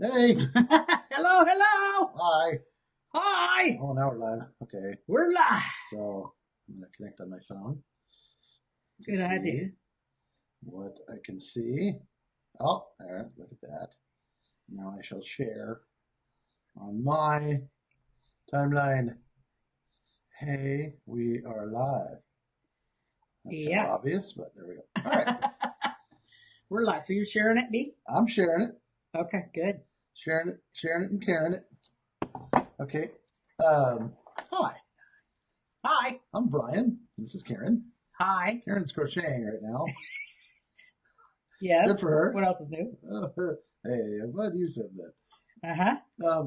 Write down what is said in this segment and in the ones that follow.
Hey. Hello, hello. Hi. Hi. Oh, now we're live. Okay. We're live. So I'm going to connect on my phone to Good see idea. what I can see. Oh, there. Look at that. Now I shall share on my timeline. Hey, we are live. That's kind of obvious, but there we go. All right. We're live. So you're sharing it, B? I'm sharing it. Okay, good. Sharing it and carrying it. Okay. Hi. Hi. I'm Bryan. This is Karen. Hi. Karen's crocheting right now. Yes. Good for her. What else is new? Hey, I'm glad you said that. Uh-huh.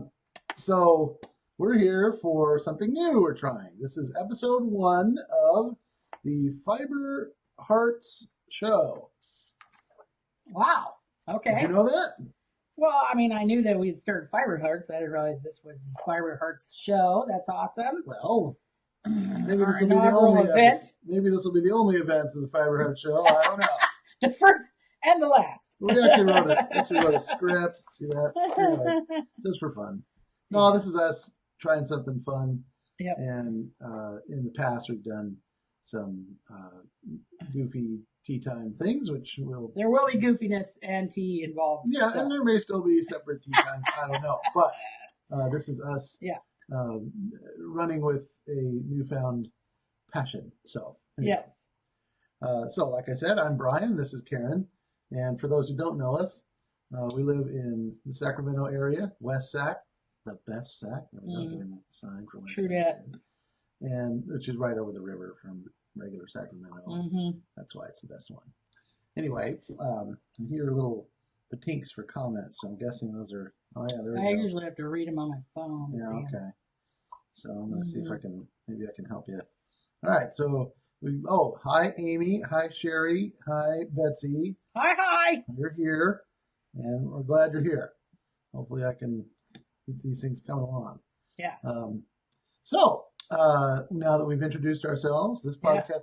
So we're here for something new we're trying. This is episode 1 of the Fiber Hearts show. Wow. Okay. Did you know that? Well, I mean, I knew that we'd started Fiber Hearts. I didn't realize this was the Fiber Hearts show. That's awesome. Well, maybe Our this will be the inaugural only event. Maybe this will be the only event of the Fiber Hearts show. I don't know. The first and the last. We actually wrote a script. See that? Anyway, just for fun. No, this is us trying something fun. Yep. And in the past, we've done some goofy tea time things, which will... There will be goofiness and tea involved. Yeah, still. and there may still be separate tea times. I don't know. But this is us running with a newfound passion. So, anyway. Yes. So, like I said, I'm Bryan. This is Karen. And for those who don't know us, we live in the Sacramento area, West Sac, the best Sac. We're not doing that sign for West True Sac. that. And which is right over the river from regular Sacramento. Mm-hmm. That's why it's the best one. Anyway, I hear little patinks for comments, so I'm guessing those are... Oh, yeah, there we go. I usually have to read them on my phone. Yeah, okay. So I'm going to see if I can... Maybe I can help you. All right, so... hi, Amy. Hi, Sherry. Hi, Betsy. Hi. You're here, and we're glad you're here. Hopefully I can keep these things coming along. Yeah. So, now that we've introduced ourselves, this podcast... Yeah.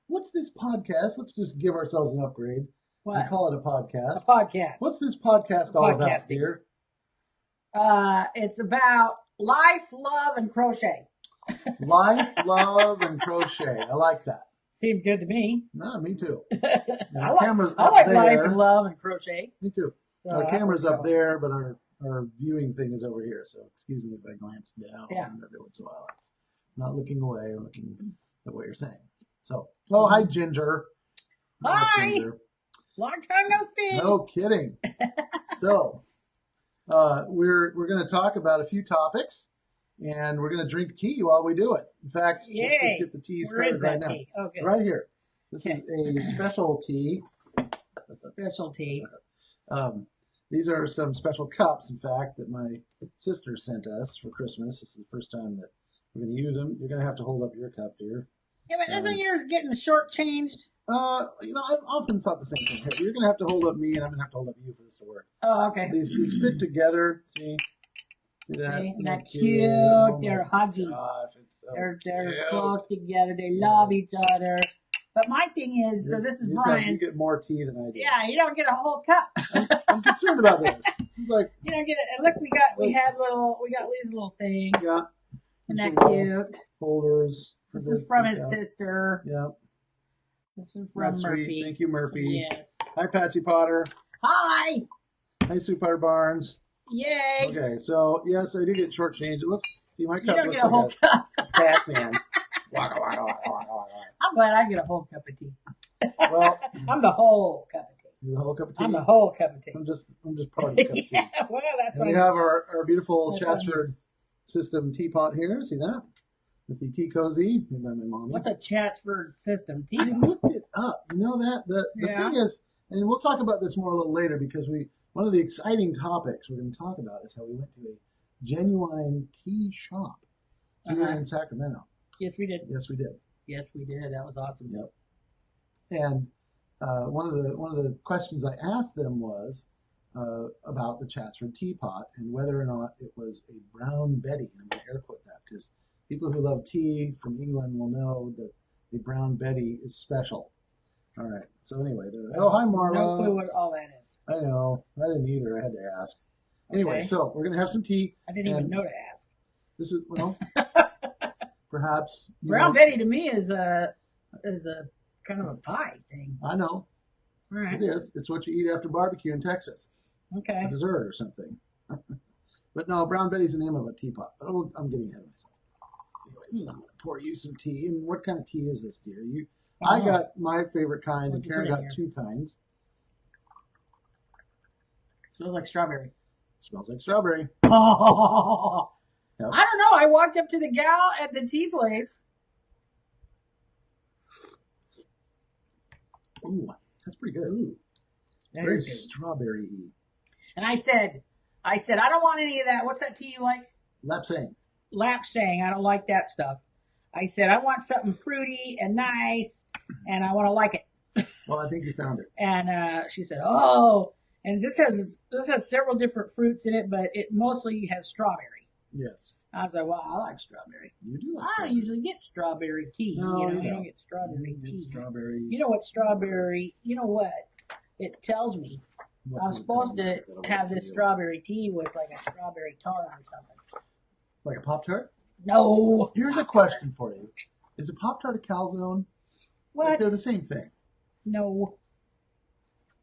What's this podcast? Let's just give ourselves an upgrade. What? And call it a podcast. A podcast. What's this podcast all about, dear? It's about life, love, and crochet. Life, love, and crochet. I like that. Seemed good to me. No, me too. I like life and love and crochet. Me too. So our camera's up there, but our viewing thing is over here. So excuse me if I glance down every once in a while. It's not looking away. I'm looking at what you're saying. So, hi, Ginger. Hi. Ginger. Long time no see. No kidding. So, we're going to talk about a few topics, and we're going to drink tea while we do it. In fact, let's just get the tea started right now. Okay. Right here. This is a special tea. Special tea. These are some special cups, in fact, that my sister sent us for Christmas. This is the first time that we're going to use them. You're going to have to hold up your cup, dear. Yeah, but isn't yours getting shortchanged? I've often thought the same thing. Hey, you're going to have to hold up me, and I'm going to have to hold up you for this to work. Oh, okay. These fit together. See that? Isn't that cute? Oh, they're huggy. Gosh, it's so they're cute. close together. They love each other. But my thing is, so this is Bryan's. You get more tea than I do. Yeah, you don't get a whole cup. I'm concerned about this. It's like you don't get it. Look, we got these little things. Yeah. Isn't that cute? Folders. This is from his sister. Yep. This is from Murphy. Sweet. Thank you, Murphy. Yes. Hi, Patsy Potter. Hi. Hi, Sue Potter Barnes. Yay. Okay, so yes, I do get shortchanged. It looks. See, my cup looks like a whole cup. Batman. I'm glad I get a whole cup of tea. Well, I'm the whole cup of tea. The whole cup of tea. I'm the whole cup of tea. I'm just part of the cup of tea. Yeah, well, that's. And we have our beautiful Chatsford system teapot here. See that? With the tea cozy made by my mommy. What's a Chatsford system teapot? I looked it up. You know that the thing is, and we'll talk about this more a little later because one of the exciting topics we're going to talk about is how we went to a genuine tea shop here in Sacramento. Yes, we did. Yes, we did. Yes, we did. That was awesome. Yep. And one of the questions I asked them was about the Chatsford teapot and whether or not it was a Brown Betty. And I'm going to air quote that because people who love tea from England will know that the Brown Betty is special. All right. So anyway, hi Marla. No clue what all that is. I know. I didn't either. I had to ask. Anyway, Okay. so we're gonna have some tea. I didn't even know to ask. This is perhaps Brown Betty to me is a kind of a pie thing. I know. All right. It is. It's what you eat after barbecue in Texas. Okay. A dessert or something. But no, Brown Betty's the name of a teapot. But I'm getting ahead of myself. Anyways, I'm going to pour you some tea. And what kind of tea is this, dear? I got my favorite kind, and Karen got two kinds. Smells like strawberry. Smells like strawberry. Oh, Yep. I don't know. I walked up to the gal at the tea place. Ooh, that's pretty good. Ooh, Very strawberry-y. And I said, I don't want any of that. What's that tea you like? Lapsang. Lapsang. I don't like that stuff. I said, I want something fruity and nice, and I want to like it. Well, I think you found it. And she said, oh, and this has several different fruits in it, but it mostly has strawberry. Yes. I was like, well, I like strawberry. You do like I don't usually get strawberry tea. No, you don't get strawberry tea. Strawberry. You know what strawberry, you know what? It tells me I'm supposed to have this strawberry tea with like a strawberry tart or something. Like a Pop-Tart? No. Here's a question for you. Is a Pop-Tart a calzone? What? Like they're the same thing. No.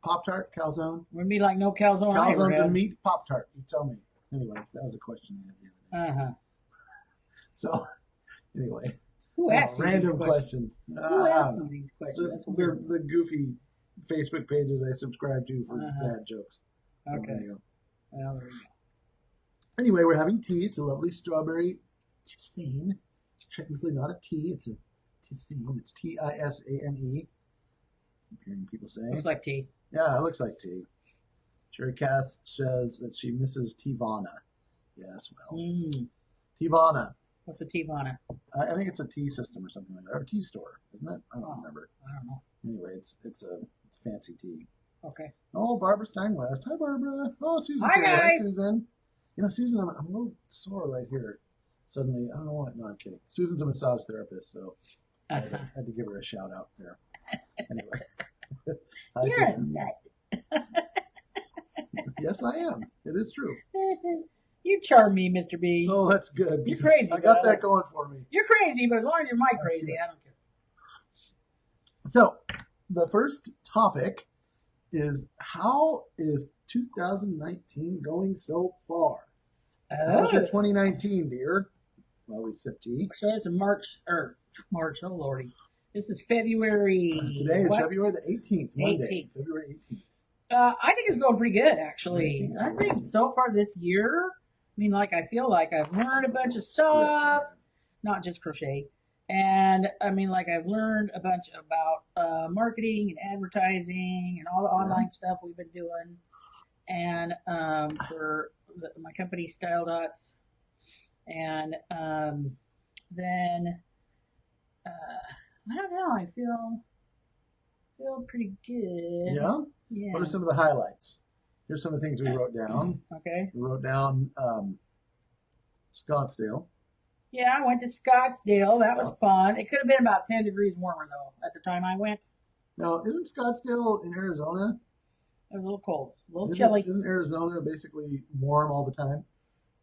Pop-Tart, calzone? Would be like no calzone. Calzone's a meat Pop-Tart. You tell me. Anyway, that was a question I had the other day. Uh-huh. So, anyway. Who asked you random these questions? question. Who asked you these questions? The goofy Facebook pages I subscribe to for bad jokes. Okay. There you go. Well, there you go. Anyway, we're having tea. It's a lovely strawberry tisane. It's technically not a tea. It's a tisane. It's Tisane. I'm hearing people say. Looks like tea. Yeah, it looks like tea. Sherry Cass says that she misses Tivana. Yes, well. Tivana. What's a Tivana? I think it's a tea system or something like that. Or a tea store, isn't it? I don't remember. I don't know. Anyway, it's fancy tea. Okay. Oh, Barbara Steinwest. Hi, Barbara. Oh, Susan. Hi, guys. Hi, Susan. You know, Susan, I'm a little sore right here. Suddenly, I don't know what. No, I'm kidding. Susan's a massage therapist, so I had to give her a shout out there. Anyway. Hi, You're Susan. a nut. Yes, I am. It is true. You charm me, Mr. B. Oh, that's good. You're crazy. I got that going for me. You're crazy, but as long as you're my crazy, good. I don't care. So, the first topic is how is 2019 going so far? How's your 2019, dear? Well, we sip tea. So it's March, oh lordy. This is February. Today is February the 18th, Monday. 18th. February 18th. I think it's going pretty good, actually. I think so far this year, I mean, like, I feel like I've learned a bunch of stuff, not just crochet. And, I mean, like, I've learned a bunch about marketing and advertising and all the online stuff we've been doing. And for my company, Style Dots. And then, I don't know, I feel pretty good. Yeah? Yeah. What are some of the highlights? Here's some of the things we wrote down. Okay. We wrote down Scottsdale. Yeah, I went to Scottsdale. That was fun. It could have been about 10 degrees warmer, though, at the time I went. Now, isn't Scottsdale in Arizona? It was a little cold, a little chilly. Isn't Arizona basically warm all the time?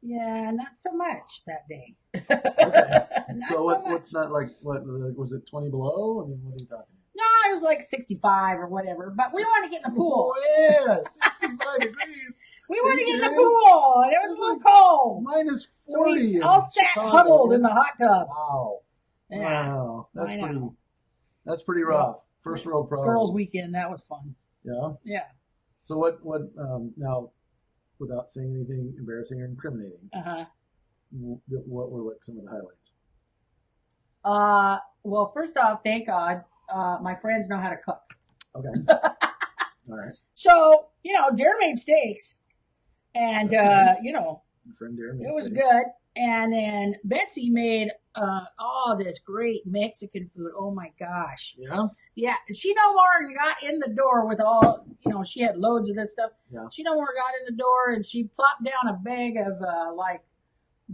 Yeah, not so much that day. Okay. So what's not like, what, was it 20 below? I mean, what are you talking? No, it was like 65 or whatever, but we wanted to get in the pool. Oh, yeah, 65 degrees. We wanted to get in the pool, and it was a little cold. Minus 40. So we all sat huddled in the hot tub. Wow. Yeah, Wow. That's pretty rough. First world problems. Girls' weekend, that was fun. Yeah? Yeah. So what now, without saying anything embarrassing or incriminating, what were like some of the highlights? Well, first off, thank God, my friends know how to cook. Okay. All right. So, Dare made steaks. And, nice. Your friend Dare made it was steaks. good. And then Betsy made all this great Mexican food. Oh, my gosh. Yeah? Yeah. She no more got in the door with all, she had loads of this stuff. Yeah. She no more got in the door and she plopped down a bag of,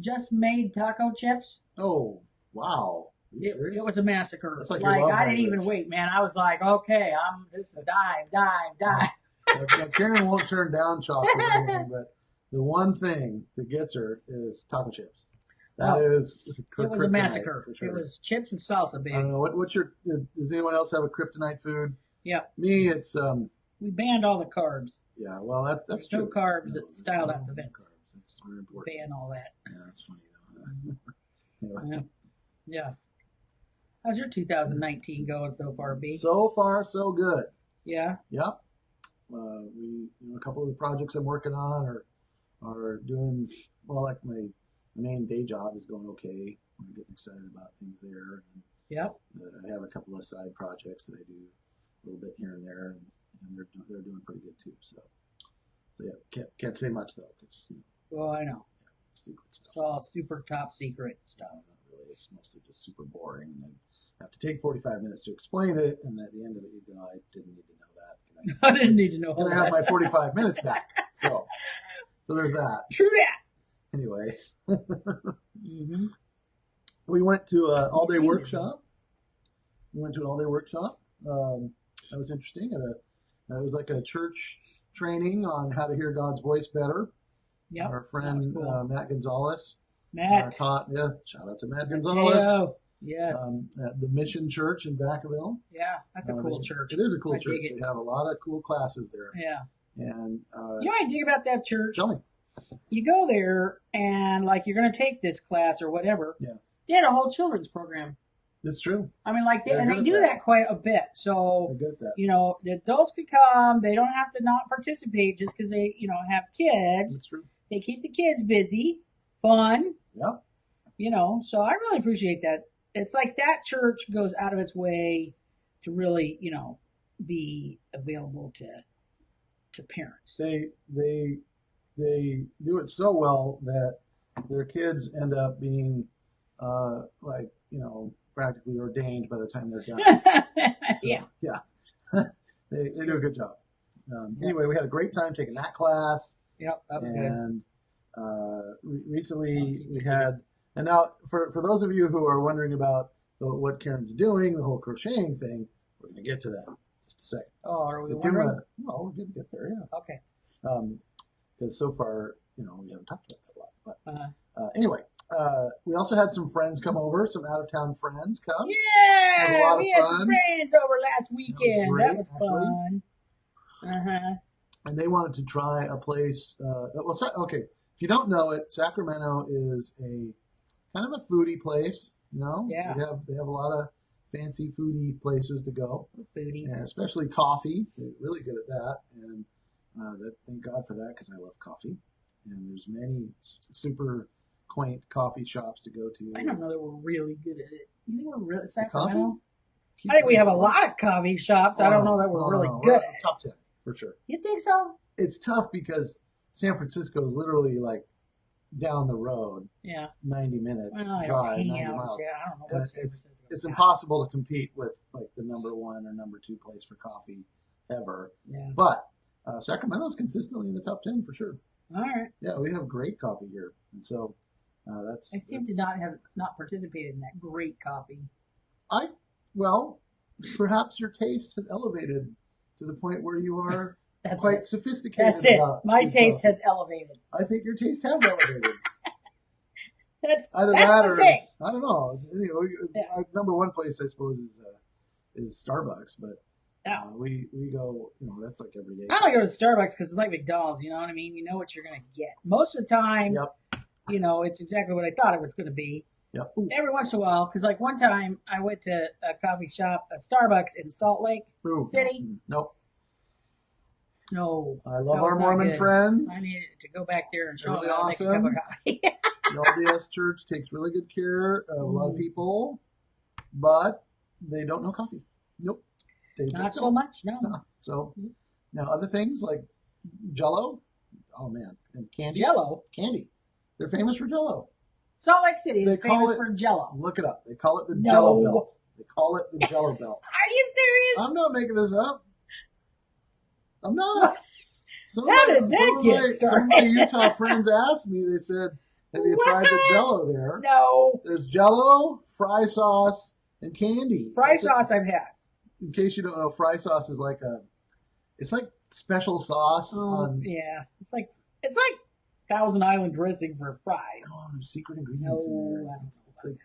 just made taco chips. Oh, wow. It was a massacre. That's like I didn't even wait, man. I was like, okay, this is dive. Now, Karen won't turn down chocolate or anything, but The one thing that gets her is taco chips. That Oh, is it was a kryptonite massacre. for sure. It was chips and salsa, I big. don't know what's your. Does anyone else have a kryptonite food? Yep. Me, it's We banned all the carbs. yeah. Well, that's There's true. no carbs No, at there's style no dance events. carbs. That's very important. Ban all that. Yeah, that's funny though. Yeah. Anyway. Yeah. How's your 2019 going so far, B? So far, so good. Yeah. Yep. A couple of the projects I'm working on are doing well. Like my main day job is going okay. I'm getting excited about things there. And, Yep. I have a couple of side projects that I do a little bit here and there, and they're doing pretty good too. So yeah, can't say much though, because Well, I know. secret stuff. It's all super top secret stuff. Not really. It's mostly just super boring, and I have to take 45 minutes to explain it, and at the end of it, you go, I didn't need to know that. I didn't need to know all And I have that. my 45 minutes back. So there's that. True that. Anyway, Mm-hmm. we went to an all-day Seen it. workshop. We went to an all-day workshop. That was interesting. It was like a church training on how to hear God's voice better. Yep. Our friend That was cool. Matt Gonzalez Matt. taught. Yeah, shout out to Matt Gonzalez Mateo. Yes. at the Mission Church in Vacaville. Yeah. That's a cool church. It is a cool I church. dig it. They have a lot of cool classes there. Yeah. And You know what I dig about that church? tell me. You go there and like you're going to take this class or whatever. Yeah. They had a whole children's program. It's true. I mean, like, They're and they good do at that quite a bit. So, They're good at that. you know, the adults could come. They don't have to not participate just because they, you know, have kids. It's true. They keep the kids busy, fun, Yep. you know. So I really appreciate that. It's like that church goes out of its way to really, you know, be available to parents. They do it so well that their kids end up being like, practically ordained by the time they're done. So, Yeah. Yeah. they do a good job. Anyway, we had a great time taking that class. Yep. That was good. And recently we had, and now for those of you who are wondering about what Karen's doing, the whole crocheting thing, we're going to get to that in just a second. Oh, are we But wondering? well, we're going to get there, yeah. Okay. Because so far, we haven't talked about that a lot. But Uh, anyway, we also had some friends come over, some out-of-town friends come. yeah, It was a lot we of had some fun. friends over last weekend. great, That was fun. Uh-huh. And they wanted to try a place. Okay, if you don't know it, Sacramento is a kind of a foodie place. Yeah. They have a lot of fancy foodie places to go, Foodies. and especially coffee. They're really good at that, and thank God for that because I love coffee. And there's many super quaint coffee shops to go to. I don't know that we're really good at it. You think we're really Coffee? Sacramento? I think we have a lot of coffee shops. I don't know that we're really good at it. Top 10 for sure. You think so? It's tough because San Francisco is literally like down the road, Yeah. 90 minutes Well, I don't drive, hang 90 out. miles. Yeah, I don't know And what San Francisco it's is. impossible to compete with like the number one or number two place for coffee ever. Yeah. But Sacramento's consistently in the top 10 for sure. All right. Yeah, we have great coffee here, and so that's. I seem to not participated in that great coffee. Well, perhaps your taste has elevated to the point where you are That's quite it. sophisticated. That's it. about My your taste coffee. has elevated. I think your taste has elevated. That's Either that's that the or thing. I don't know. Yeah. Our number one place, I suppose, is Starbucks, but Yeah. we go. That's like every day. I only go to Starbucks because it's like McDonald's. You know what I mean? You know what you're going to get. Most of the time, Yep. it's exactly what I thought it was going to be. Yep. Every once in a while, because like one time I went to a coffee shop, a Starbucks in Salt Lake Ooh, City. Nope. No, I love that was our not Mormon good. friends. I needed to go back there and show Really them how to make a cup of coffee. The LDS Church takes really good care of a lot of people, but they don't know coffee. Nope. They Not just so don't. much, no. No. So now other things like Jello. Oh man, and candy. Jello. Candy. They're famous for Jello. Salt Lake City They is call famous it- for Jello. Look it up. They call it the No. Jello Belt. They call it the Jello Belt. Are you serious? I'm not making this up. I'm not. How did that get Some of my started? Utah friends asked me. They said, "Have you tried the What? Jello there?" No. There's Jello, fry sauce, and candy. Fry That's it. sauce I've had. In case you don't know, fry sauce is it's like special sauce Oh, on. yeah. It's like Thousand Island dressing for fries. Oh, there's secret ingredients in there. No, I don't know It's about like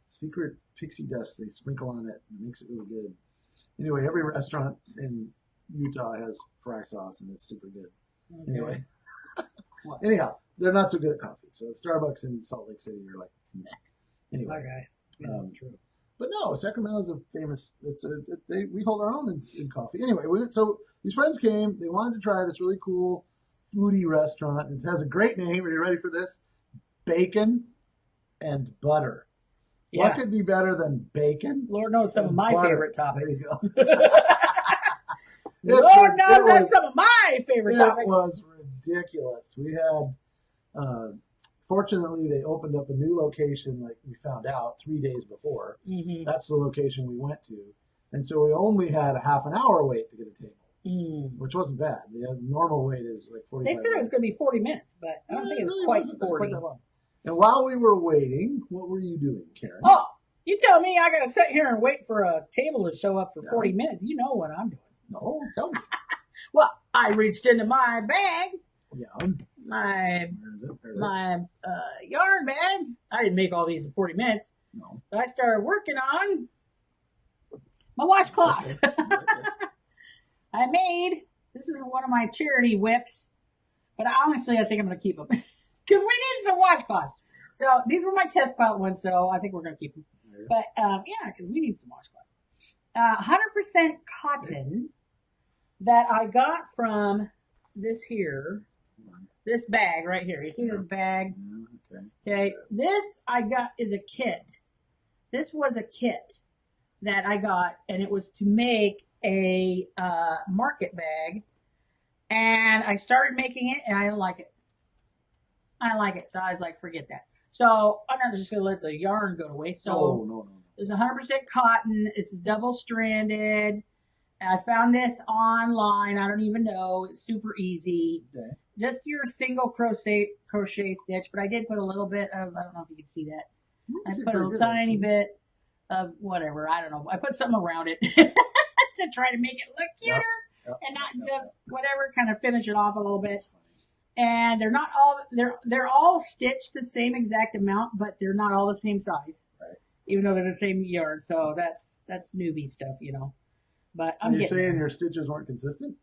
secret pixie dust they sprinkle on it and it makes it really good. Anyway, every restaurant in Utah has fry sauce and it's super good. that. Okay. Anyway, What? anyhow, they're not so good at coffee. So Starbucks in Salt Lake City are like, meh. Anyway, Okay. Yeah, that's true. but no, Sacramento's a famous. We hold our own in coffee. Anyway, so these friends came. They wanted to try this really cool foodie restaurant. It has a great name. Are you ready for this? Bacon and butter. Yeah. What could be better than bacon? Lord knows some of my butter? favorite There topics. you go. Lord knows that's some of my favorite It topics. was ridiculous. We had, fortunately, they opened up a new location, like we found out 3 days before. Mm-hmm. That's the location we went to. And so we only had a half an hour wait to get a table, which wasn't bad. The normal wait is like 45 They said it was minutes. going to be 40 minutes, but I don't think it was really quite wasn't 40. that long. And while we were waiting, what were you doing, Karen? Oh, you tell me I got to sit here and wait for a table to show up for Yeah. 40 minutes. You know what I'm doing. No, tell me. Well, I reached into my bag, Yeah. my Where is it? There it is. my yarn bag. I didn't make all these in 40 minutes. No. But I started working on my washcloths. Okay. I made, this is one of my charity whips, but honestly, I think I'm going to keep them because we need some washcloths. So these were my test pilot ones, so I think we're going to keep them. But yeah, because we need some washcloths. 100% cotton that I got from this here, this bag right here. You see this bag? Okay. Okay, this I got is a kit. This was a kit that I got, and it was to make a market bag. And I started making it, and I didn't like it. I didn't like it, so I was like, forget that. So I'm not just gonna let the yarn go to waste. So No. it's 100% cotton. This is double stranded. I found this online. I don't even know. It's super easy. Okay. Just your single crochet stitch, but I did put a little bit of, I don't know if you can see that. I put a tiny bit of whatever, I don't know. I put something around it to try to make it look cuter and not just whatever, kind of finish it off a little bit. And they're not all, they're all stitched the same exact amount, but they're not all the same size. Right. Even though they're the same yarn. So that's newbie stuff, you know. But I'm You're saying there. your stitches weren't consistent?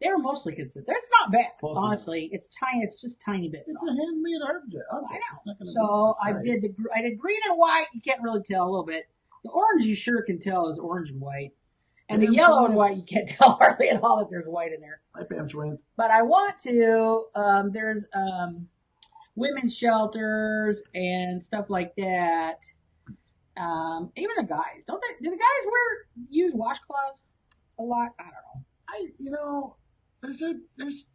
They were mostly consistent. That's not bad, Close honestly. It's tiny. It's just tiny bits. It's a handmade object. I know. It's not gonna So be I did green and white. You can't really tell a little bit. The orange you sure can tell is orange and white, and the yellow and white you can't tell hardly at all that there's white in there. Hi, Pam Schwint. But I want to. There's women's shelters and stuff like that. Even the guys, don't they? Do the guys use washcloths a lot? I don't know. There's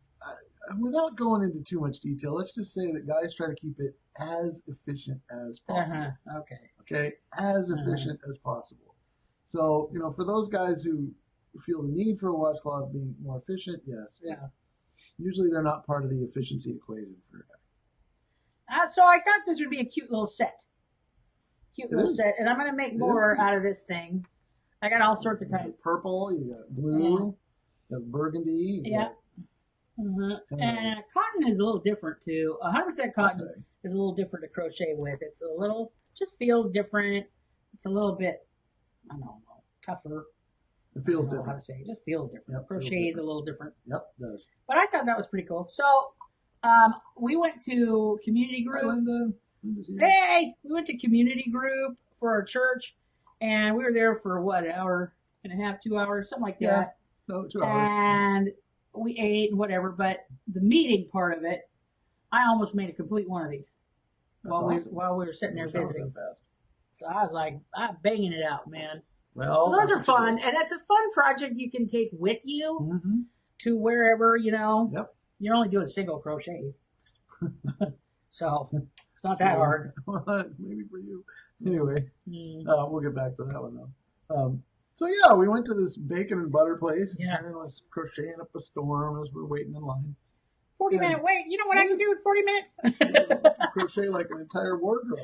without going into too much detail, let's just say that guys try to keep it as efficient as possible. Okay. Okay, as efficient as possible. So, for those guys who feel the need for a washcloth being more efficient, yes. Yeah. Usually they're not part of the efficiency equation for a guy. So I thought this would be a cute little set. Set, and I'm going to make more out of this thing. I got all sorts of kinds. Purple, you got blue, you got burgundy. And cotton is a little different too. 100% cotton is a little different to crochet with. It's a little, just feels different. It's a little bit, I don't know, tougher. It feels I don't know how different. to say. It just feels different. Yep, Crochet is a little different. Yep, it does. But I thought that was pretty cool. So we went to community group. Hi, Linda. Linda's here. Hey, we went to community group for our church, and we were there for what, an hour and a half, 2 hours, something like that. No, 2 hours. And we ate and whatever, but the meeting part of it, I almost made a complete one of these while we were sitting there visiting. So I was like, I'm banging it out, man. Well, so those are fun, and it's a fun project you can take with you to wherever, Yep. You're only doing single crochets. So it's not that hard. Maybe for you. Anyway, we'll get back to that one though. So yeah, we went to this bacon and butter place. Yeah. Karen was crocheting up a storm as we're waiting in line. 40-minute wait. You know what I can do in 40 minutes? Crochet like an entire wardrobe.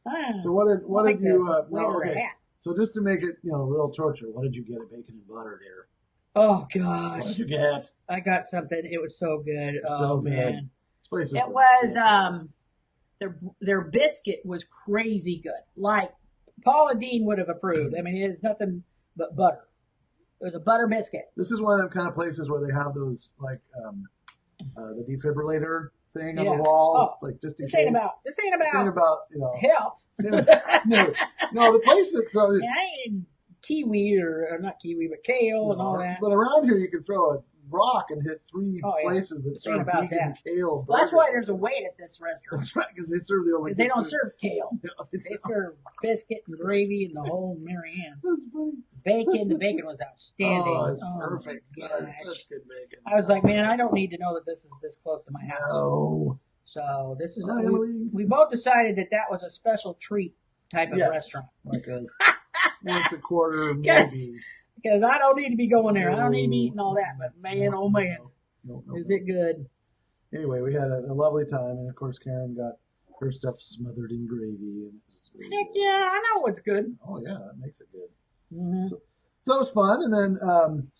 Ah, So what did you? okay. So just to make it real torture, what did you get at Bacon and Butter, dear? Oh What gosh, did you get? I got something. It was so good. So Oh good. man, It was their biscuit was crazy good. Like Paula Dean would have approved. I mean, it is nothing but butter. It was a butter biscuit. This is one of them kind of places where they have those like the defibrillator thing on the wall, like just in case. This ain't about health. No, the place that's I ain't kiwi or not kiwi, but kale and all that. But around here, you can throw a rock and hit three places that serve vegan kale. Well, that's why there's a wait at this restaurant. That's right, because they serve the only. Because they don't serve kale. No, they serve biscuit and gravy and the whole Marianne. That's funny. Bacon. The bacon was outstanding. Oh, it's perfect. Such good bacon. I was like, man, I don't need to know that this is this close to my house. No. So this is we both decided that was a special treat type of restaurant. Like a once a quarter maybe. Because I don't need to be going there. I don't need to be eating all that. But man, oh man, is it good. Anyway, we had a lovely time. And, of course, Karen got her stuff smothered in gravy. And it was really Heck good. Yeah, I know it's good. Oh, yeah, that makes it good. Mm-hmm. So it was fun. And then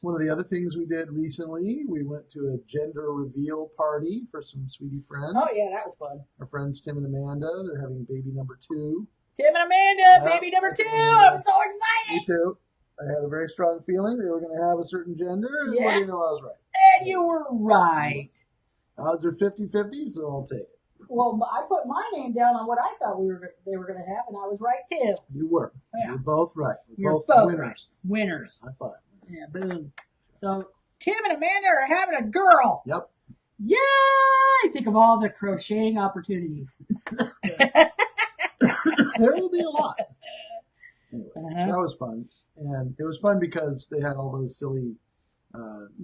one of the other things we did recently, we went to a gender reveal party for some sweetie friends. Oh, yeah, that was fun. Our friends Tim and Amanda, they're having baby number 2. Tim and Amanda, baby number 2. I'm so excited. Me too. I had a very strong feeling they were going to have a certain gender, and what do you know, I was right. And you were right. Odds are 50-50, so I'll take it. Well, I put my name down on what I thought they were going to have, and I was right too. You were. Yeah. You're both right. You're both winners. Right. Winners. High five. Yeah, boom. So Tim and Amanda are having a girl. Yep. Yay! Think of all the crocheting opportunities. There will be a lot. Anyway, so that was fun. And it was fun because they had all those silly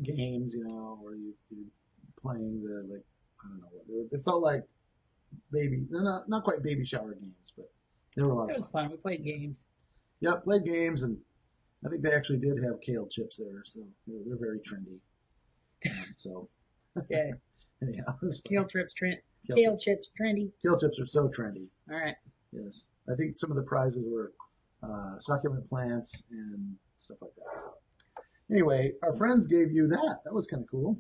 games, where you're playing I don't know what they felt like they're not quite baby shower games, but they were a lot of fun. It was fun. We played games. Yep, played games, and I think they actually did have kale chips there, so they're very trendy. So, okay. Anyhow, kale chips trendy. Kale chips are so trendy. All right. Yes, I think some of the prizes were succulent plants and stuff like that. So, anyway, our friends gave you that. That was kind of cool.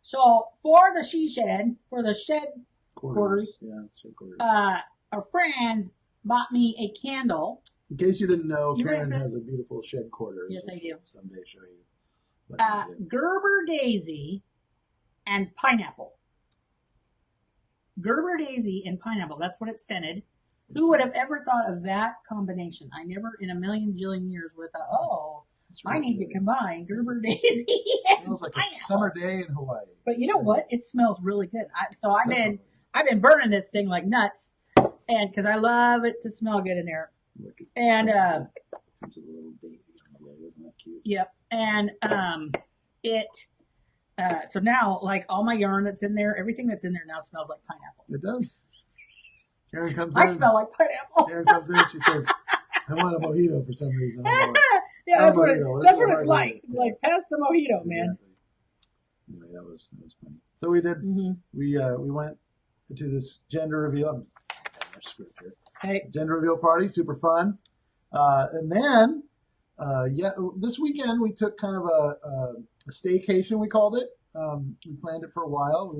So for the shed quarters, shed quarters. Our friends bought me a candle. In case you didn't know, Karen has a beautiful shed quarters. Yes, I do. Someday show you. Gerber daisy and pineapple. Gerber daisy and pineapple. That's what it scented. Who would have ever thought of that combination? I never in a million jillion years would have thought, I need to combine Gerber daisy and It smells like pineapple. A summer day in Hawaii. But you know what? It smells really good. I've been burning this thing like nuts, and because I love it to smell good in there. And comes a little daisy on the way. Isn't that cute? Yep. And so now, like all my yarn that's in there, everything that's in there now smells like pineapple. It does. Karen comes in. I smell like pineapple. Karen comes in. She says, "I want a mojito for some reason." Yeah, that's what it's like. It's like pass the mojito, man. Exactly. Anyway, that was funny. So we did. Mm-hmm. We went to this gender reveal. Gender reveal party, super fun. And then, this weekend we took kind of a staycation. We called it. We planned it for a while.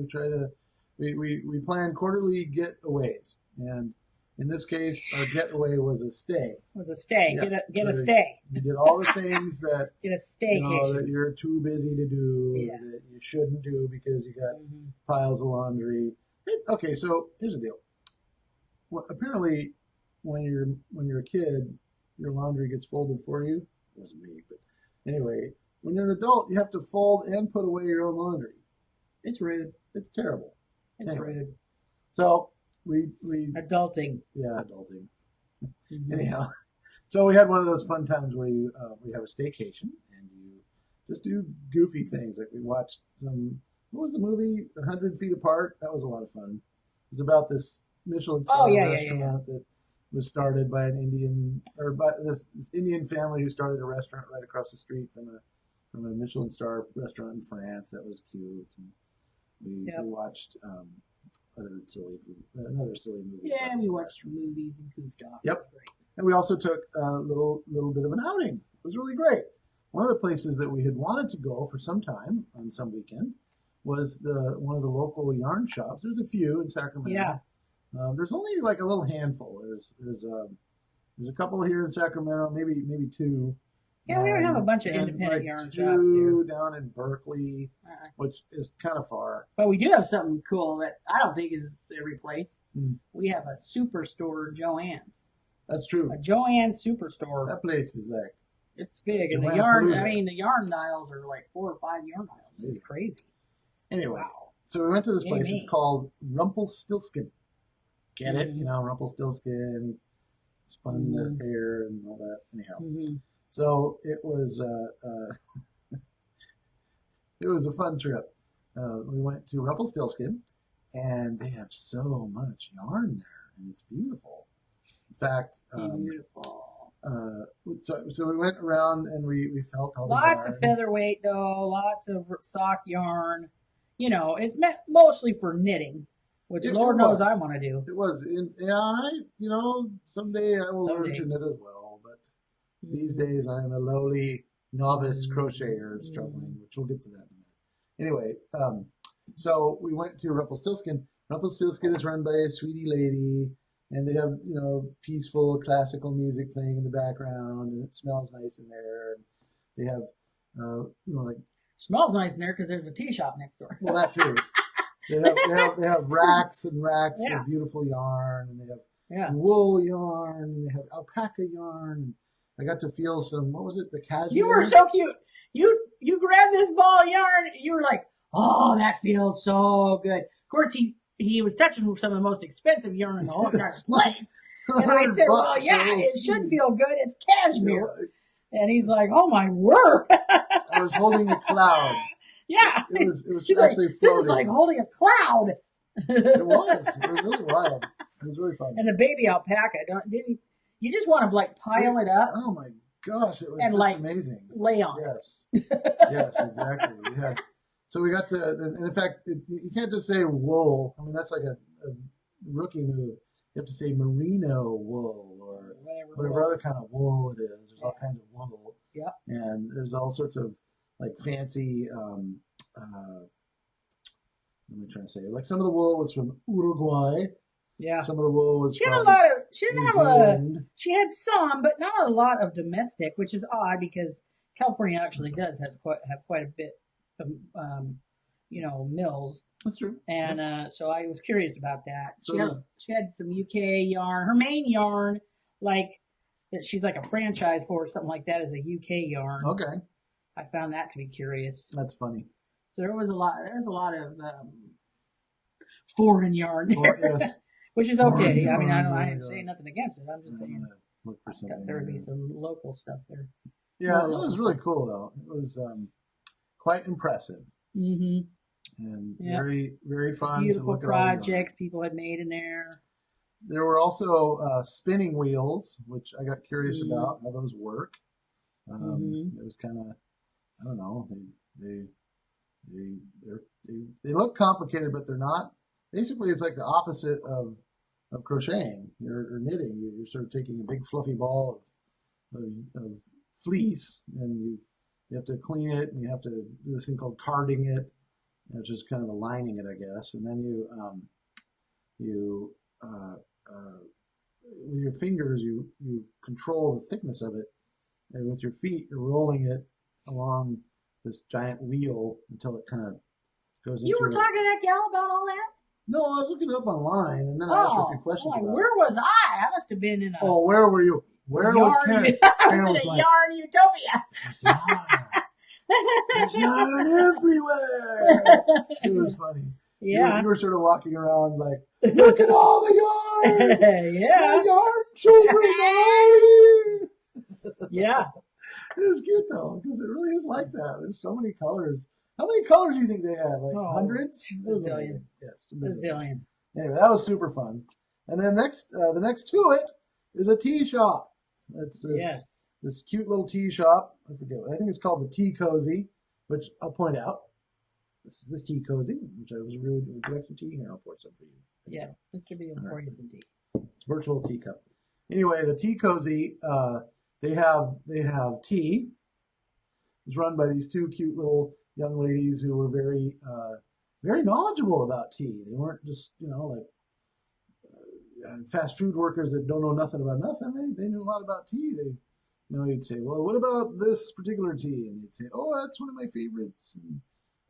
We planned quarterly getaways, and in this case, our getaway was a stay. Yeah. Get a stay. You did all the things that get a staycation that you're too busy to do, that you shouldn't do because you got piles of laundry. Okay, so here's the deal. Well, apparently, when you're a kid, your laundry gets folded for you. It wasn't me, but anyway, when you're an adult, you have to fold and put away your own laundry. It's rude. It's terrible. It's rude. So we adulting. Yeah, adulting. Anyhow, so we had one of those fun times where we have a staycation and you just do goofy things. Like we watched what was the movie? 100 Feet Apart. That was a lot of fun. It was about this Michelin star restaurant that was started by this Indian family who started a restaurant right across the street from a Michelin star restaurant in France. That was cute. And we watched another silly movie. Yeah, we watched movies and goofed off. Yep. And we also took a little bit of an outing. It was really great. One of the places that we had wanted to go for some time on some weekend was one of the local yarn shops. There's a few in Sacramento. Yeah. There's only like a little handful. There's a couple here in Sacramento, maybe two. Yeah, we don't have a bunch of independent like yarn shops two here. down in Berkeley, which is kind of far. But we do have something cool that I don't think is every place. Mm. We have a superstore, Joann's. That's true. A Joann's superstore. That place is like, it's big, and the yarn aisles are like 4 or 5 yarn aisles. It's crazy. Anyway, wow. So we went to this place. It's called Rumpelstiltskin. Get it? You know, Rumpelstiltskin, spun their hair and all that. Anyhow, so it was it was a fun trip. We went to Rumpelstiltskin, and they have so much yarn there, and it's beautiful. In fact, beautiful. So we went around and we felt all the lots yarn. of featherweight though, lots of sock yarn. You know, it's meant mostly for knitting, which Lord knows I want to do. It was, someday I will learn to knit as well. But these days I am a lowly novice crocheter struggling, which we'll get to that in a minute. Anyway, so we went to Rumpelstiltskin. Rumpelstiltskin is run by a sweetie lady. And they have, peaceful classical music playing in the background, and it smells nice in there. And they have, like smells nice in there because there's a tea shop next door. Well, that too. They have racks and racks of beautiful yarn, and they have wool yarn, and they have alpaca yarn. I got to feel some. What was it? The cashmere. You were so cute. You grabbed this ball of yarn. You were like, oh, that feels so good. Of course, he was touching some of the most expensive yarn in the whole entire place. And I said, well, yeah, it should feel good. It's cashmere. And he's like, oh, my word. I was holding a cloud. Yeah. It was He's actually like, floating. this is like holding a cloud. It was. It was really wild. It was really fun. And the baby alpaca, didn't you just want to like pile it up? Oh, my gosh. It was and just like amazing. Lay on. Yes. Yes, exactly. We had. So we got to, and in fact, you can't just say wool. I mean, that's like a rookie move. You have to say merino wool or whatever other kind of wool it is. There's all kinds of wool. Yeah. And there's all sorts of like fancy, what am I trying to say? Like some of the wool was from Uruguay. Yeah. Some of the wool was she from she had some, but not a lot of domestic, which is odd because California actually does have quite a bit of, mills. That's true. And so I was curious about that. So she had some UK yarn. Her main yarn, like that she's like a franchise for or something like that, is a UK yarn. Okay. I found that to be curious. That's funny. So there's a lot of foreign yarn there, yes. Which is okay. Yarn, I mean, I ain't saying nothing against it. I'm just saying there would be some local stuff there. Yeah, it was really cool though. It was quite impressive. Mm-hmm. And very, very fun. Beautiful projects people had made in there. There were also spinning wheels, which I got curious about how those work. It was kind of, I don't know. They look complicated, but they're not. Basically, it's like the opposite of crocheting or knitting. You're sort of taking a big fluffy ball of fleece, and you have to clean it, and you have to do this thing called carding it, which is kind of aligning it, I guess. And then you with your fingers, you control the thickness of it, and with your feet, you're rolling it along this giant wheel until it kind of goes into. You were talking to that gal about all that? No, I was looking it up online, and then I asked her a few questions about where was I? I must have been in a. Oh, where were you? Where was Karen? I was in a yarn utopia. There's yarn everywhere. It was funny. Yeah. You were sort of walking around like, look at all the yarn. Yeah. The yarn children are here. Yeah. It was cute though, because it really is like that. There's so many colors. How many colors do you think they had? Like hundreds? A bazillion. Yes, a bazillion. Anyway, that was super fun. And then the next to it is a tea shop. It's this cute little tea shop. I forget. I think it's called the Tea Cozy, which I'll point out. This is the Tea Cozy, which I was really would you like some tea here. I'll pour some for you. Yeah, Mr. B will pour you some tea. It's a virtual teacup. Anyway, the Tea Cozy, they have tea. It's run by these two cute little young ladies who were very very knowledgeable about tea. They weren't just, like fast food workers that don't know nothing about nothing. They knew a lot about tea. You'd say, well, what about this particular tea? And they'd say, oh, that's one of my favorites. And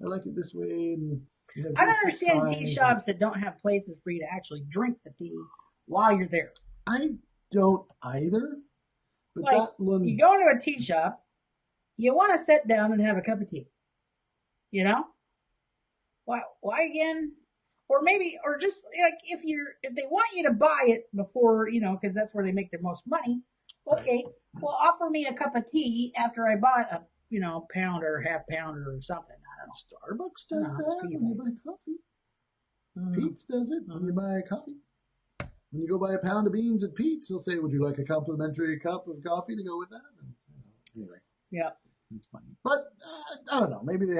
I like it this way. And I don't understand tea shops that don't have places for you to actually drink the tea while you're there. I don't either. But like, you go into a tea shop, you want to sit down and have a cup of tea. You know? Why again? Or maybe, or just like if they want you to buy it before, because that's where they make their most money. Okay, well, offer me a cup of tea after I bought a, pound or half pound or something. I don't know. Starbucks does that when you buy coffee. Pete's does it when you buy coffee. When you go buy a pound of beans at Pete's, they'll say, would you like a complimentary cup of coffee to go with that? And, anyway. Yeah. It's funny. But I don't know. Maybe they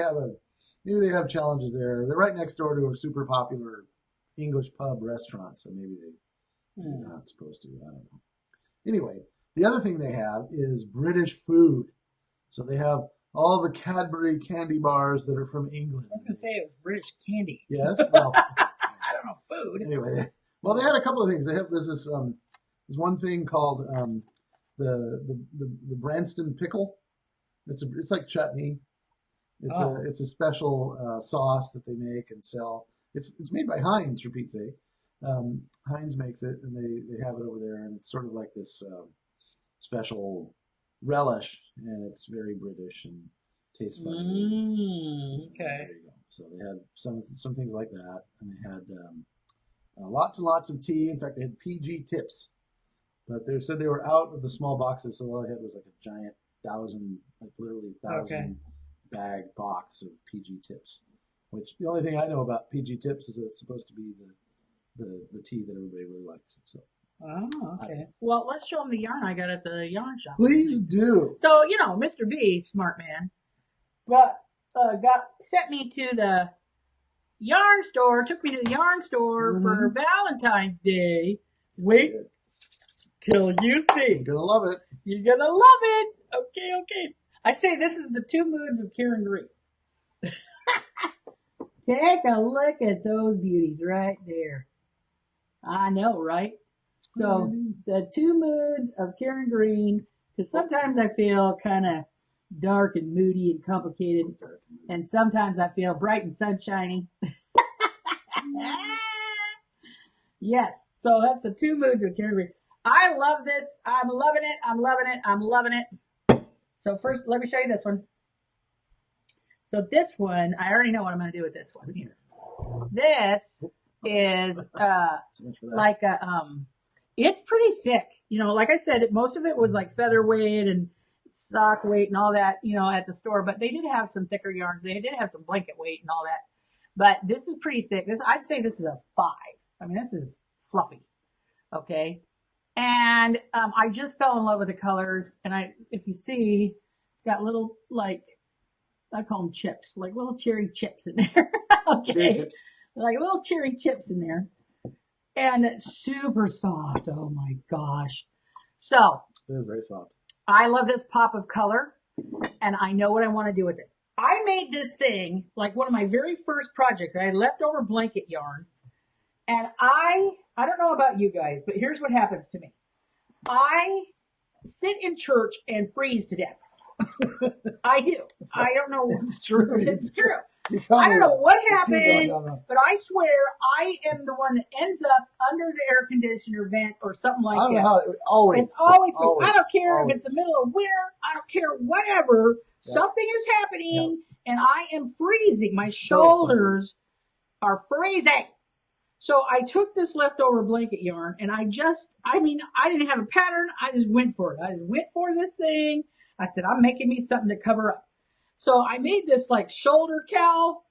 have challenges there. They're right next door to a super popular English pub restaurant, so maybe they're not supposed to. I don't know. Anyway, the other thing they have is British food. So they have all the Cadbury candy bars that are from England. I was going to say it was British candy. Yes. Well, I don't know, food. Anyway, they had a couple of things. There's this one thing called the Branston Pickle. It's like chutney. It's a special sauce that they make and sell. It's made by Heinz, for Pete's sake. Heinz makes it, and they have it over there, and it's sort of like this special relish, and it's very British and tastes funny. Okay. There you go. So they had some things like that, and they had lots and lots of tea. In fact, they had PG tips, but they said they were out of the small boxes, so all they had was like a giant 1,000 bag box of PG tips. Which the only thing I know about PG tips is that it's supposed to be the tea that everybody really likes. So. Oh, okay. Well, let's show them the yarn I got at the yarn shop. Please do. So, Mr. B, smart man, but sent me to the yarn store, took me to the yarn store for Valentine's Day. Wait till you see. You're going to love it. You're going to love it. Okay. I say this is the 2 moods of Karen Green. Take a look at those beauties right there. I know, right? So the 2 moods of Karen Green, because sometimes I feel kind of dark and moody and complicated, and sometimes I feel bright and sunshiny. Yes, so that's the 2 moods of Karen Green. I love this. I'm loving it. I'm loving it. I'm loving it. So first, let me show you this one. So this one, I already know what I'm going to do with this one here. This is like a it's pretty thick. Like I said, most of it was like featherweight and sock weight and all that, at the store. But they did have some thicker yarns. They did have some blanket weight and all that. But this is pretty thick. I'd say this is a 5. I mean, this is fluffy. Okay. And I just fell in love with the colors. And if you see, it's got little, I call them chips, like little cherry chips in there. Okay. Like little cherry chips in there. And it's super soft. Oh my gosh. So. It is very soft. I love this pop of color. And I know what I want to do with it. I made this thing like one of my very first projects. I had leftover blanket yarn. And I don't know about you guys, but here's what happens to me. I sit in church and freeze to death. I do. I don't know. It's true. It's true. I don't know what happens, but I swear I am the one that ends up under the air conditioner vent or something like that. I don't know how it's always. I don't care if it's the middle of winter. I don't care whatever. Yeah. Something is happening, and I am freezing. My shoulders are freezing. So I took this leftover blanket yarn, and I didn't have a pattern. I just went for it. I just went for this thing. I said, I'm making me something to cover up. So I made this like shoulder cowl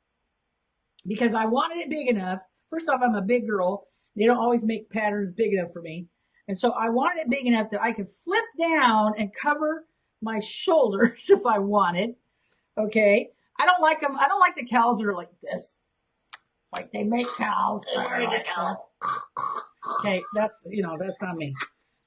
because I wanted it big enough. First off, I'm a big girl. They don't always make patterns big enough for me. And so I wanted it big enough that I could flip down and cover my shoulders if I wanted. Okay. I don't like them. I don't like the cowls that are like this. Like they make cowls. Okay. That's not me.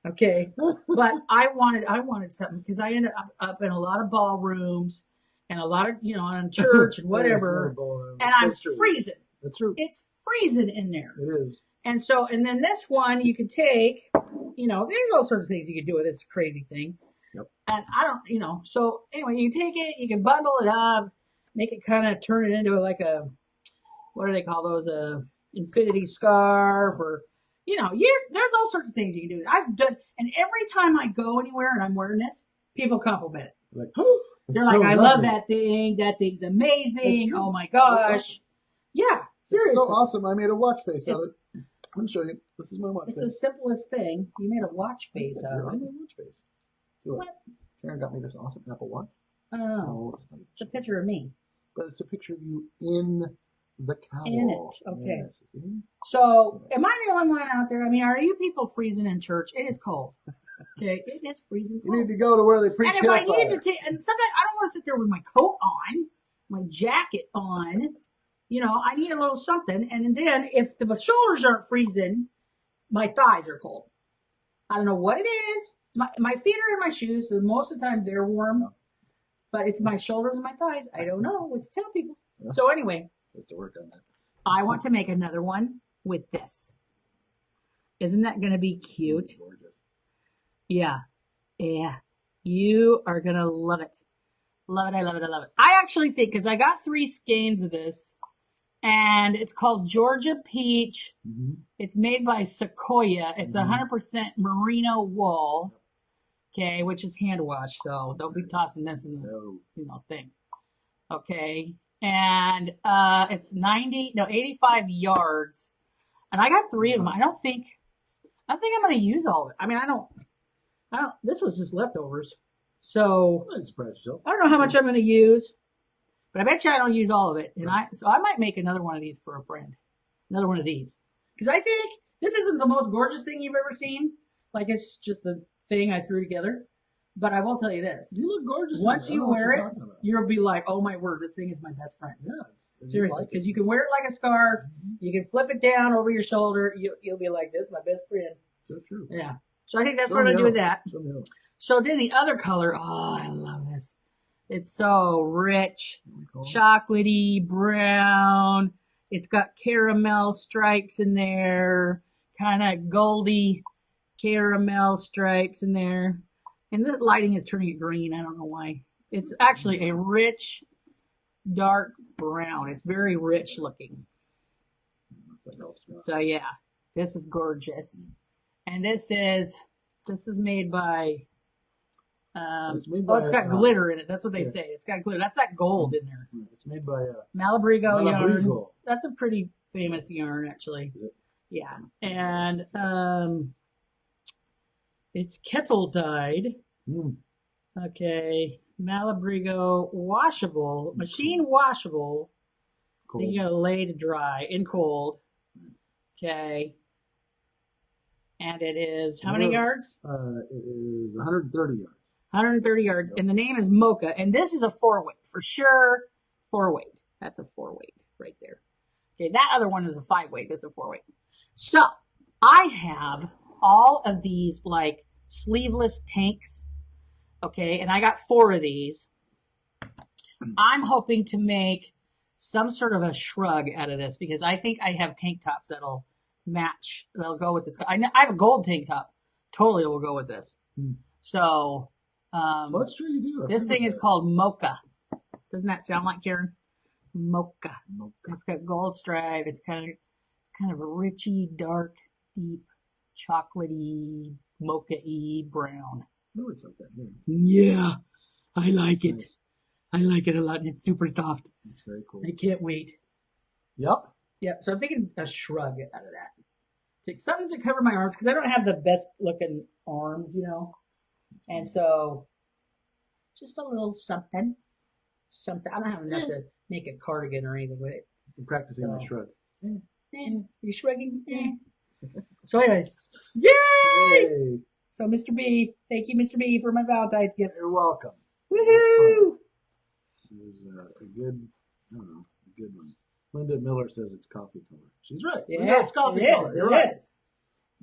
Okay. But I wanted something because I ended up in a lot of ballrooms and a lot of, in church and whatever. And I'm freezing. That's true. It's freezing in there. It is. And so, and then this one you can take, you know, there's all sorts of things you can do with this crazy thing. Yep. And I don't, you know, so anyway, you take it, you can bundle it up, make it kind of turn it into like a, what do they call those? A infinity scarf, or, you know, there's all sorts of things you can do. I've done, and every time I go anywhere and I'm wearing this, people compliment it. Like, oh, they're like, I love that thing. That thing's amazing. Oh my gosh. Awesome. Yeah, seriously. It's so awesome. I made a watch face out of it. Let me show you. This is my watch face. It's the simplest thing. You made a watch face out of it. I made a watch face. What? Karen got me this awesome Apple Watch. Oh, it's a picture of me. But it's a picture of you in the cowl. In it. Okay. Yes. So, am I the only one out there? I mean, are you people freezing in church? It is cold. Okay, it is freezing cold. You need to go to where they preach. And if I need to take, and sometimes I don't want to sit there with my coat on, my jacket on. You know, I need a little something. And then if the shoulders aren't freezing, my thighs are cold. I don't know what it is. My feet are in my shoes, so most of the time they're warm. But it's my shoulders and my thighs. I don't know what to tell people. Yeah. So anyway, have to work on that. I want to make another one with this. Isn't that going to be cute? Gorgeous. Yeah. Yeah. You are going to love it. Love it. I love it. I love it. I actually think, because I got 3 skeins of this, and it's called Georgia Peach. Mm-hmm. It's made by Sequoia. It's 100% merino wool, okay, which is hand washed. So don't be tossing this in the thing, okay. And it's 85 yards, and I got 3 of them. I don't think I'm going to use all of it. I mean, I don't. This was just leftovers, so I don't know how much I'm going to use. But I bet you I don't use all of it. And so I might make another one of these for a friend. Another one of these. Because I think this isn't the most gorgeous thing you've ever seen. Like, it's just a thing I threw together. But I will tell you this. You look gorgeous. Once you wear it, you'll be like, oh my word, this thing is my best friend. Yeah. Seriously. Because you can wear it like a scarf. Mm-hmm. You can flip it down over your shoulder. You'll be like, this is my best friend. So true. Yeah. So I think that's what I'm going to do with that. So then the other color, oh, I love this. It's so rich, chocolatey, brown. It's got caramel stripes in there, kind of goldy caramel stripes in there. And the lighting is turning it green. I don't know why. It's actually a rich, dark brown. It's very rich looking. So yeah, this is gorgeous. And this is made by... it's got glitter in it. That's what they say. It's got glitter. That's that gold in there. It's made by Malabrigo yarn. That's a pretty famous yarn, actually. Yeah. And it's kettle dyed. Okay. Malabrigo washable, machine washable. Cold. Then you gotta lay to dry in cold. Okay. And it is how many yards? It is 130 yards. 130 yards, and the name is Mocha, and this is a 4-weight for sure. 4-weight. That's a 4-weight right there. Okay, that other one is a 5-weight. This is a 4-weight. So I have all of these like sleeveless tanks. Okay, and I got 4 of these. I'm hoping to make some sort of a shrug out of this because I think I have tank tops that'll match. That'll go with this. I have a gold tank top. Totally will go with this. So. Well, that's true, you do. This thing is called Mocha. Doesn't that sound like Karen? Mocha. It's got gold stripe. It's kind of a richy, dark, deep, chocolatey, mocha-y brown. It looks like that. Yeah, I like it. Nice. I like it a lot, and it's super soft. It's very cool. I can't wait. Yep. So I'm thinking a shrug out of that. Take something to cover my arms because I don't have the best looking arms, you know. And so, just a little something. I don't have enough to make a cardigan or anything with it. I'm practicing my shrug. You shrugging? So anyway, yay! So Mr. B, thank you, Mr. B, for my Valentine's gift. You're welcome. Woohoo! It was a good one. Linda Miller says it's coffee color. She's right. Yeah, it's coffee color. You're right.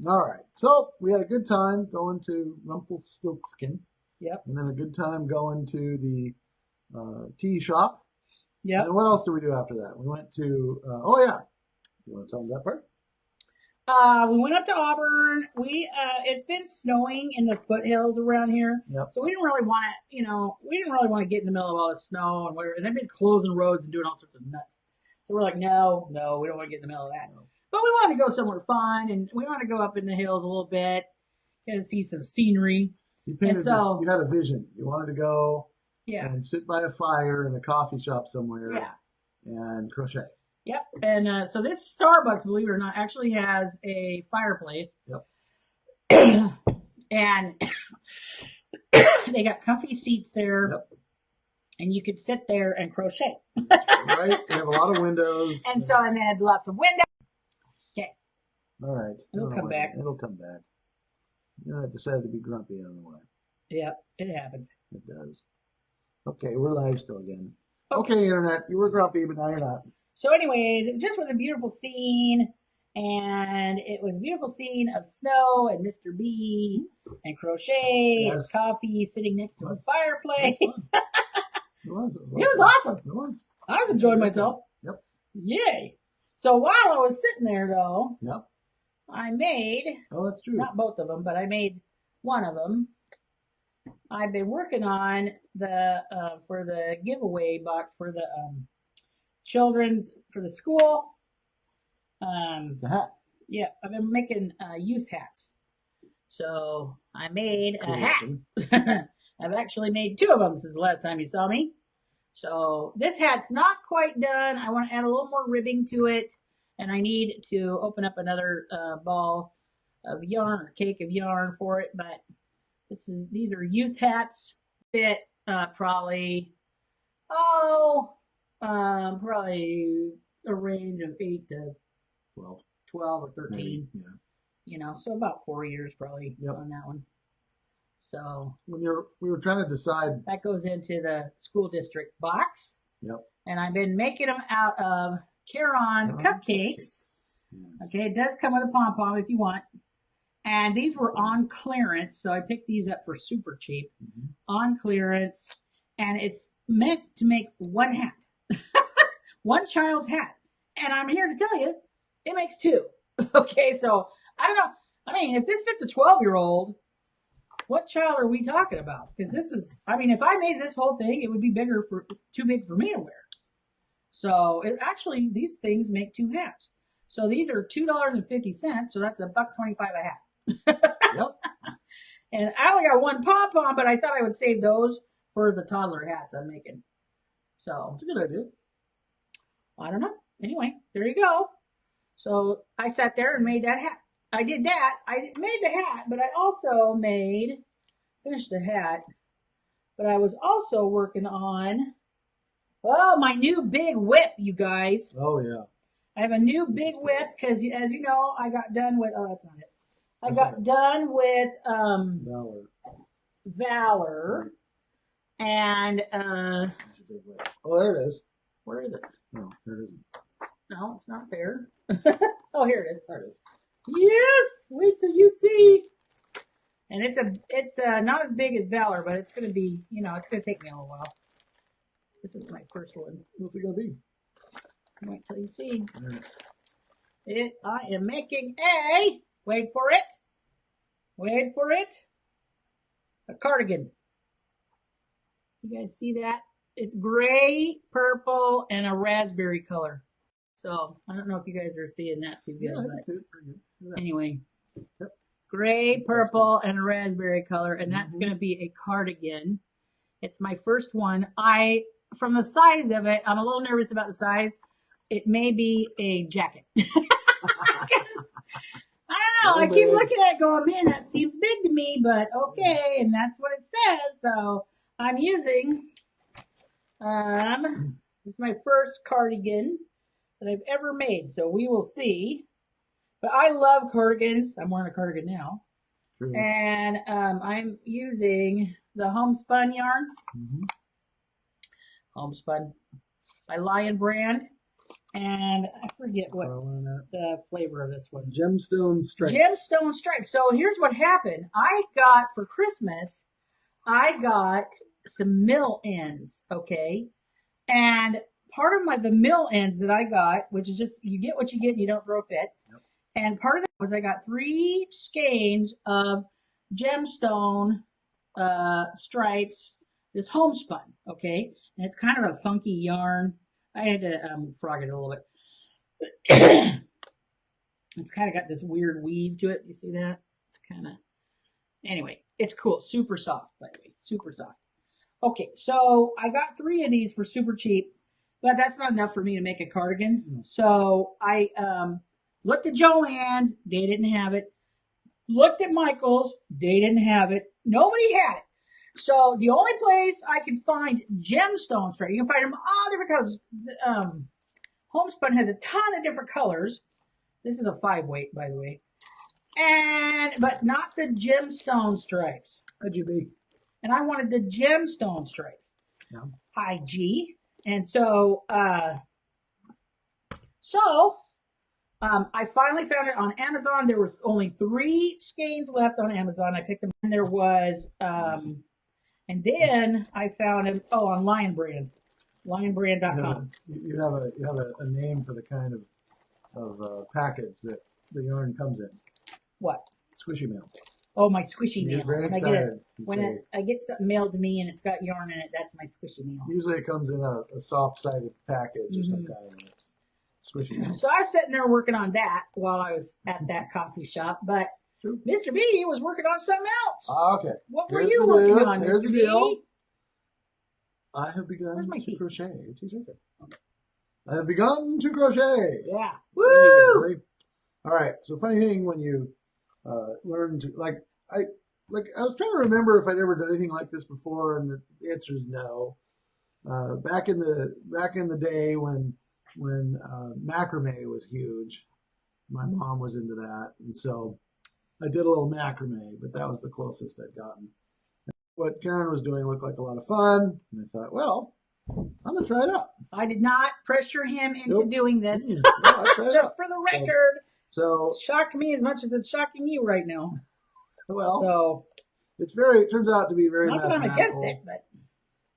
All right. So we had a good time going to Rumpelstiltskin. Yep. And then a good time going to the tea shop. Yep. And what else did we do after that? We went to, oh yeah. You want to tell them that part? We went up to Auburn. It's been snowing in the foothills around here. Yep. So we didn't really want to, we didn't really want to get in the middle of all the snow and whatever. And they've been closing roads and doing all sorts of nuts. So we're like, no, we don't want to get in the middle of that. No. But we wanted to go somewhere fun, and we want to go up in the hills a little bit and see some scenery. You painted you had a vision. You wanted to go and sit by a fire in a coffee shop somewhere and crochet. Yep. And so this Starbucks, believe it or not, actually has a fireplace. Yep. And they got comfy seats there. Yep. And you could sit there and crochet. Right. They have a lot of windows. And so they had lots of windows. Okay. All right. It'll come back. It'll come back. I decided to be grumpy. I don't know why. Yep. It happens. It does. Okay. We're live still again. Okay, Internet. You were grumpy, but now you're not. So anyways, it just was a beautiful scene. And it was a beautiful scene of snow and Mr. B and crochet and coffee sitting next to a fireplace. It was awesome. It was. I was enjoying myself. Yep. Yay. So while I was sitting there, though, I made, that's true. Not both of them, but I made one of them. I've been working on for the giveaway box for the children's, for the school. The hat. Yeah, I've been making youth hats. So I made a hat. I've actually made 2 of them since the last time you saw me. So this hat's not quite done. I want to add a little more ribbing to it. And I need to open up another ball of yarn or cake of yarn for it. But these are youth hats. Fit probably a range of 8 to 12 or 13. Maybe, so about 4 years probably on that one. So we were trying to decide. That goes into the school district box. Yep. And I've been making them out of Caron cupcakes. Yes. Okay, it does come with a pom-pom if you want. And these were on clearance, so I picked these up for super cheap. On clearance. And it's meant to make one hat. One child's hat. And I'm here to tell you, it makes 2. Okay, so I don't know. I mean, if this fits a 12-year-old, what child are we talking about? Because this is, if I made this whole thing, it would be too big for me to wear. So actually, these things make 2 hats. So these are $2.50, so that's $1.25 a hat. Yep. And I only got one pom-pom, but I thought I would save those for the toddler hats I'm making. So that's a good idea. I don't know. Anyway, there you go. So I sat there and made that hat. I did that. I made the hat, but I also finished the hat. But I was also working on, my new big whip, you guys. Oh, yeah. I have a new big whip because, as you know, I got done with, that's not it. I got done with Valor. And, oh, there it is. Where is it? No, there it isn't. No, it's not there. Oh, here it is. There it is. Yes! Wait till you see. And it's not as big as Valor, but it's going to be, it's going to take me a little while. This is my first one. What's it going to be? Wait till you see. Yeah. I am making wait for it, a cardigan. You guys see that? It's gray, purple, and a raspberry color. So I don't know if you guys are seeing that too good. Yeah, I can see it pretty good. Yeah. Anyway, gray, purple, and a raspberry color, and that's going to be a cardigan. It's my first one. From the size of it, I'm a little nervous about the size. It may be a jacket. I don't know. I keep looking at it going, man, that seems big to me, but okay, and that's what it says. So I'm using, this is my first cardigan that I've ever made, so we will see. But I love cardigans. I'm wearing a cardigan now. True. And I'm using the homespun yarn. Homespun by Lion brand. And I forget what's the flavor of this one. Gemstone Stripes. Gemstone Stripes. So here's what happened. For Christmas, I got some middle ends, okay? And part of the mill ends that I got, which is just you get what you get and you don't throw a fit. Yep. And part of it was I got 3 skeins of gemstone stripes, this homespun, okay? And it's kind of a funky yarn. I had to frog it a little bit. It's kind of got this weird weave to it. You see that? It's kind of, anyway, it's cool. Super soft, by the way, super soft. Okay, so I got 3 of these for super cheap, but that's not enough for me to make a cardigan. So I looked at Joann's, they didn't have it. Looked at Michael's, they didn't have it. Nobody had it. So the only place I could find gemstone stripes, you can find them all different colors. Homespun has a ton of different colors. This is a 5-weight, by the way. But not the gemstone stripes. RGB. And I wanted the gemstone stripes. Yeah. IG. And so, I finally found it on Amazon. There was only 3 skeins left on Amazon. I picked them, and there was, and then I found them. Oh, on Lion Brand, lionbrand.com. You have a name for the kind of package that the yarn comes in. What? Squishy mail. Oh, my squishy mail. Very When excited. I get something mailed to me and it's got yarn in it, that's my squishy mail. Usually it comes in a soft-sided package or some kind, and it's squishy mail. So I was sitting there working on that while I was at that coffee shop, but Mr. B was working on something else. Okay. What were you working on, Here's Mr. the B? deal. I have begun Where's my to key? crochet. I have begun to crochet. Yeah. Woo! All right. So funny thing when you learn to I was trying to remember if I'd ever done anything like this before, and the answer is no. Back in the day when macrame was huge, my mom was into that, and so I did a little macrame, but that was the closest I'd gotten. What Karen was doing looked like a lot of fun, and I thought, well, I'm gonna try it out. I did not pressure him into doing this. No, I tried it Just out. for the record. So It shocked me as much as it's shocking you right now. well, So it turns out to be very not that I'm mathematical, against it, but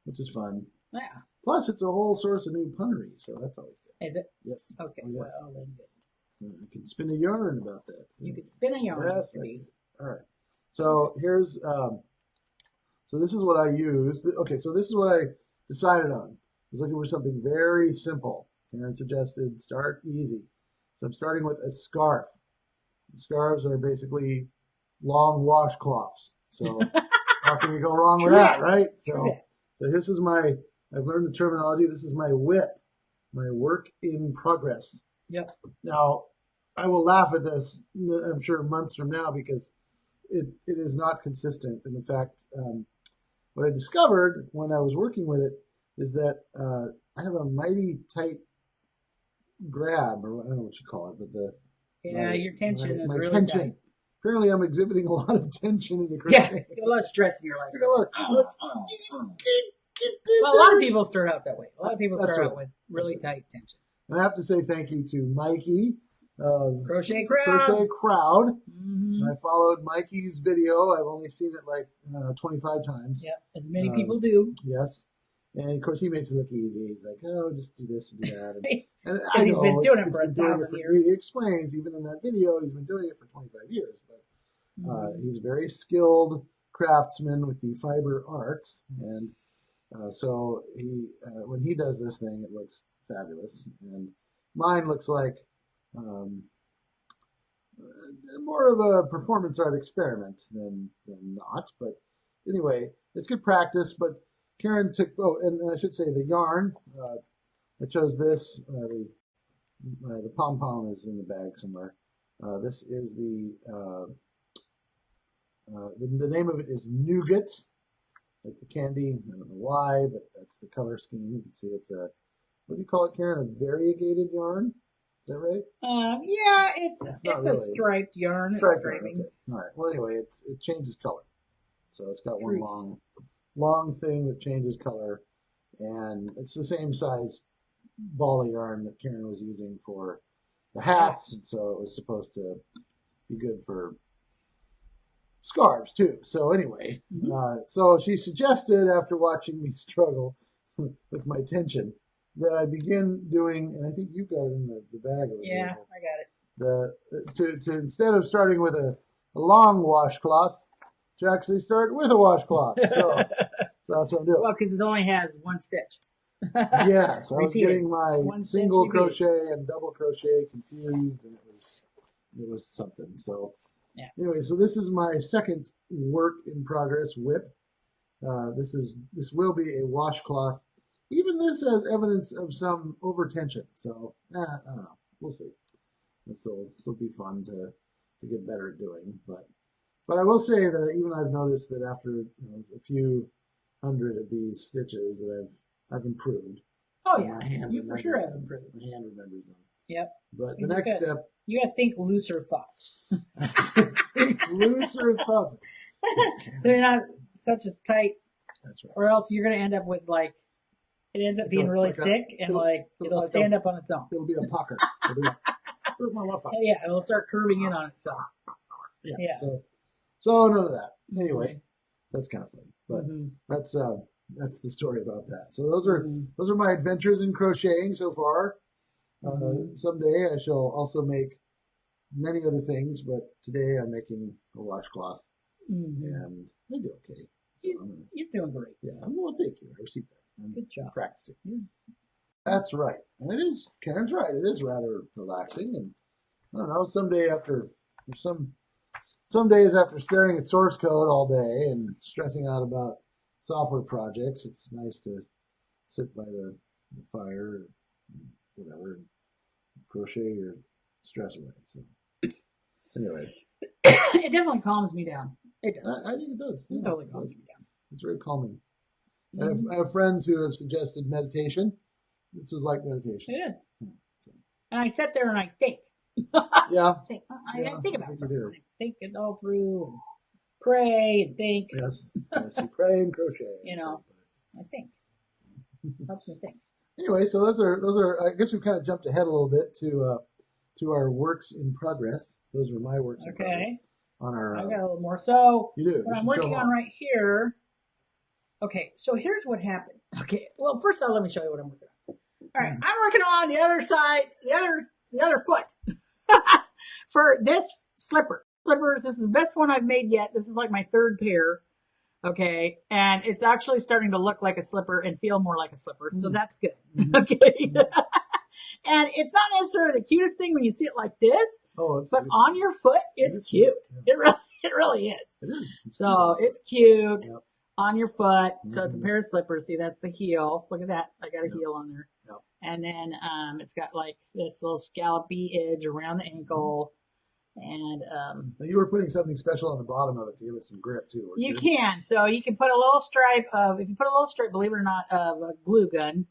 which is fun. yeah. Plus, it's a whole source of new punnery, so that's always good. Is it? Yes. Okay. Oh, yes. Well, then good. You can spin a yarn about that. You could spin a yarn. Yes, Mr. B. All right. So here's so this is what I used. Okay, so this is what I decided on. I was looking for something very simple. Karen suggested start easy. So I'm starting with a scarf. Scarves are basically long washcloths. So how can you go wrong with that, right? So this is I've learned the terminology. This is my WIP, my work in progress. Yep. Now, I will laugh at this, I'm sure, months from now because it is not consistent. And in fact, what I discovered when I was working with it is that I have a mighty tight grab, or I don't know what you call it, but your tension is really tension. tight. Apparently, I'm exhibiting a lot of tension in the crochet. Yeah, you have a lot of stress in your life. Look. Well, a lot of people start out that way. A lot of people That's start right. out with really tight tension. I have to say thank you to Mikey of Crochet Crowd. Mm-hmm. I followed Mikey's video. I've only seen it like 25 times. Yeah, as many people do. Yes. And of course, he makes it look easy. He's like, oh, just do this and do that. And Because he's been doing it for 1,000 years. He explains, even in that video, he's been doing it for 25 years. But he's a very skilled craftsman with the fiber arts. And so when he does this thing, it looks fabulous. And mine looks like more of a performance art experiment than not. But anyway, it's good practice. But Karen took, and I should say the yarn. I chose this. The pom-pom is in the bag somewhere. This is the name of it is Nougat, like the candy. I don't know why, but that's the color scheme. You can see it's what do you call it, Karen? A variegated yarn? Is that right? Yeah, it's really. a striped yarn. Striped It's striping. yarn, okay. All right. Well, anyway, it changes color. So it's got one long thing that changes color, and it's the same size ball of yarn that Karen was using for the hats, and so it was supposed to be good for scarves too. So anyway, so she suggested, after watching me struggle with my tension, that I begin doing, and I think you've got it in the bag over Yeah, there. I got it. To instead of starting with a long washcloth, to actually start with a washcloth. So that's what I'm doing. Well, because it only has one stitch. Yeah, so I was Repeated. getting my One stitch single repeated. crochet and double crochet confused, and it was something. So Yeah. anyway, so this is my second work in progress whip. This will be a washcloth. Even this has evidence of some overtension. So I don't know. We'll see. This will be fun to get better at doing. But I will say that even I've noticed that after a few hundred of these stitches that I've improved. Oh yeah, you for sure have improved. My hand remembers them. Yep. But the next step, you gotta think looser thoughts. think looser thoughts. They're not such a tight. That's right. Or else you're gonna end up with like it ends up being really thick and it'll stand up on its own. It'll be a pucker. Where's my Wi-Fi? Yeah, it'll start curving in on itself. Yeah. So none of that. Anyway, that's kind of funny. But that's the story about that. So those are my adventures in crocheting so far. Someday I shall also make many other things, but today I'm making a washcloth, and I do okay. So you're doing great. Yeah, well, thank you. I received that. Good job. Practicing. Yeah. That's right. And it is, Karen's right. It is rather relaxing. And I don't know, some days after staring at source code all day and stressing out about software projects, it's nice to sit by the fire or whatever and crochet your stress away. So anyway. It definitely calms me down. It does. I think it does. It totally calms me down. It's very calming. I have friends who have suggested meditation. This is like meditation. It is. And I sit there and I think. Yeah. I think about something. I think it all through and pray and think. Yes, you pray and crochet. I think. Helps me think. Anyway, so those are. I guess we've kind of jumped ahead a little bit to our works in progress. Those are my works in progress. On our. I got a little more. So you do. What I'm working on right here. Okay, so here's what happened. Okay, well, first of all, let me show you what I'm working on. All right, I'm working on the other side, the other foot for this slippers. This is the best one I've made yet. This is like my third pair. Okay, and it's actually starting to look like a slipper and feel more like a slipper, so that's good. Okay, and it's not necessarily the cutest thing when you see it like this, but on your foot, it's cute. Yeah. It really is. It is. It's cute. Yep. On your foot. So it's a pair of slippers. See, that's the heel. Look at that. I got a heel on there. Yep. And then it's got like this little scallopy edge around the ankle. And now you were putting something special on the bottom of it to give it some grip too. You can. So you can put a little stripe if you put a little stripe, believe it or not, of a glue gun